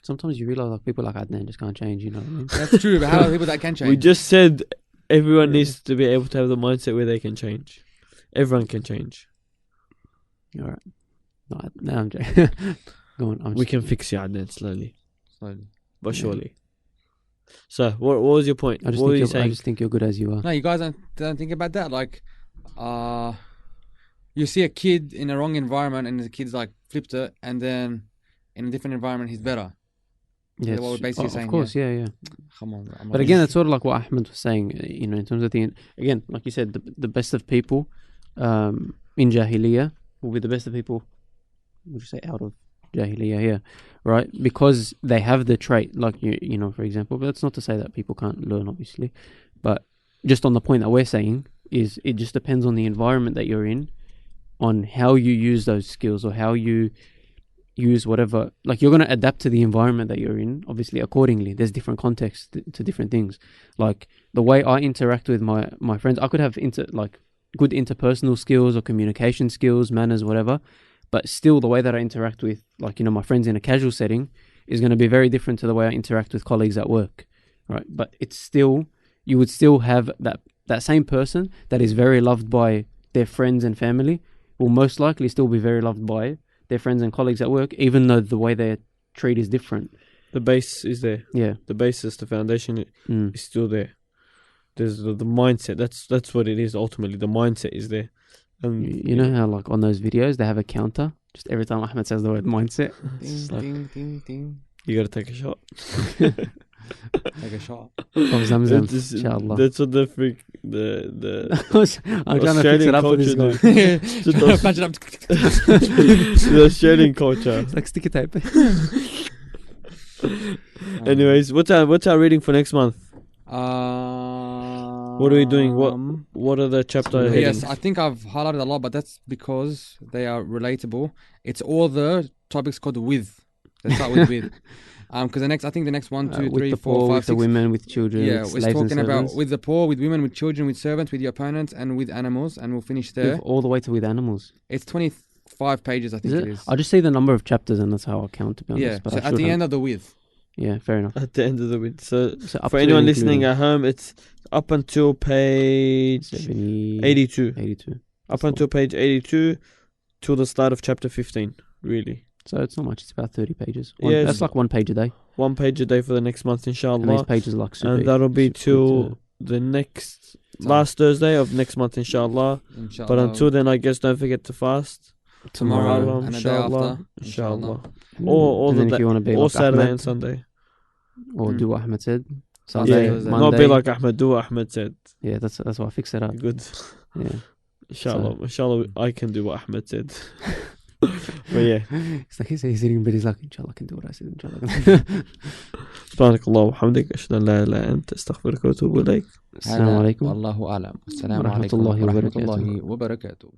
sometimes you realize like people like Adnan just can't change. You know what I mean? that's true. But how are people that can change? We just said everyone needs to be able to have the mindset where they can change. Everyone can change. All right. No, I'm joking. Go on. We can fix you, Adnan, slowly but Yeah. surely. So, what was your point? I just What were you think I saying? just think you're good as you are. No, you guys don't think about that. Like, you see a kid in a wrong environment, and the kid's like flipped it, and then in a different environment, he's better. Yeah, what we're basically saying of course, yeah. Come on, But again, that's sort of like what Ahmed was saying. You know, in terms of again, like you said, the best of people in Jahiliyyah will be the best of people. Would you say out of Jahiliyyah here, right? Because they have the trait, like you know, for example. But that's not to say that people can't learn, obviously. But just on the point that we're saying is, it just depends on the environment that you're in, on how you use those skills or how you use whatever. Like, you're going to adapt to the environment that you're in, obviously, accordingly. There's different contexts to different things. Like, the way I interact with my friends, I could have good interpersonal skills or communication skills, manners, whatever. But still, the way that I interact with, like, you know, my friends in a casual setting is going to be very different to the way I interact with colleagues at work, right? But it's still, you would still have that same person that is very loved by their friends and family will most likely still be very loved by their friends and colleagues at work, even though the way they treat is different. The base is there. Yeah. The basis, the foundation is still there. There's the mindset. That's what it is ultimately. The mindset is there. And you know how, like, on those videos they have a counter just every time Ahmed says the word mindset. Ding, ding, ding. You gotta take a shot. Take a shot. Of Zamzam, inshallah. That's what the I'm trying to fix it up for this guy. Punch it up. the Australian culture. It's like sticky tape. Anyways, what's our reading for next month? What are we doing? What are the chapter headings? Yes, I think I've highlighted a lot, but that's because they are relatable. It's all the topics called with. Let's start with. Because I think the next 1, 2, 3, 4, 5, 6. With the women, with children. Yeah, with we're slaves talking and about servants. with the poor, with women, with children, with servants, with your opponents, and with animals, and we'll finish there. All the way to with animals. It's 25 pages, I think it is. I'll just say the number of chapters, and that's how I count, to be honest. Yeah, But so at the end of the with. Yeah, fair enough. At the end of the week. So up for to anyone and listening including at home, it's up until page 82. 82. Up until page 82 till the start of chapter 15, really. So it's not much. It's about 30 pages. Yeah, That's like 1 page a day. 1 page a day for the next month, And these inshallah. pages are like super. And that'll be super till the next last Thursday of next month, inshallah. But until then, I guess don't forget to fast. Tomorrow Muharram, and the day inshallah. after. Inshallah. And Or then the if you want to be or like Saturday Ahmed, and Sunday. or do what Ahmed said. Sunday, Sunday, Thursday. Monday. Not be like Ahmed, do what Ahmed said. Yeah, that's why I fixed it up. Good. Yeah. Inshallah. Inshallah, I can do what Ahmed said. But yeah. It's like he's sitting in bed. He's like, inshallah, I can do what I said. Inshallah. سبحانك اللهم وبحمدك أشهد أن لا إله إلا أنت أستغفرك وأتوب إليك. السلام عليكم والله أعلم. السلام ورحمة عليكم الله ورحمة وبركاته. الله وبركاته.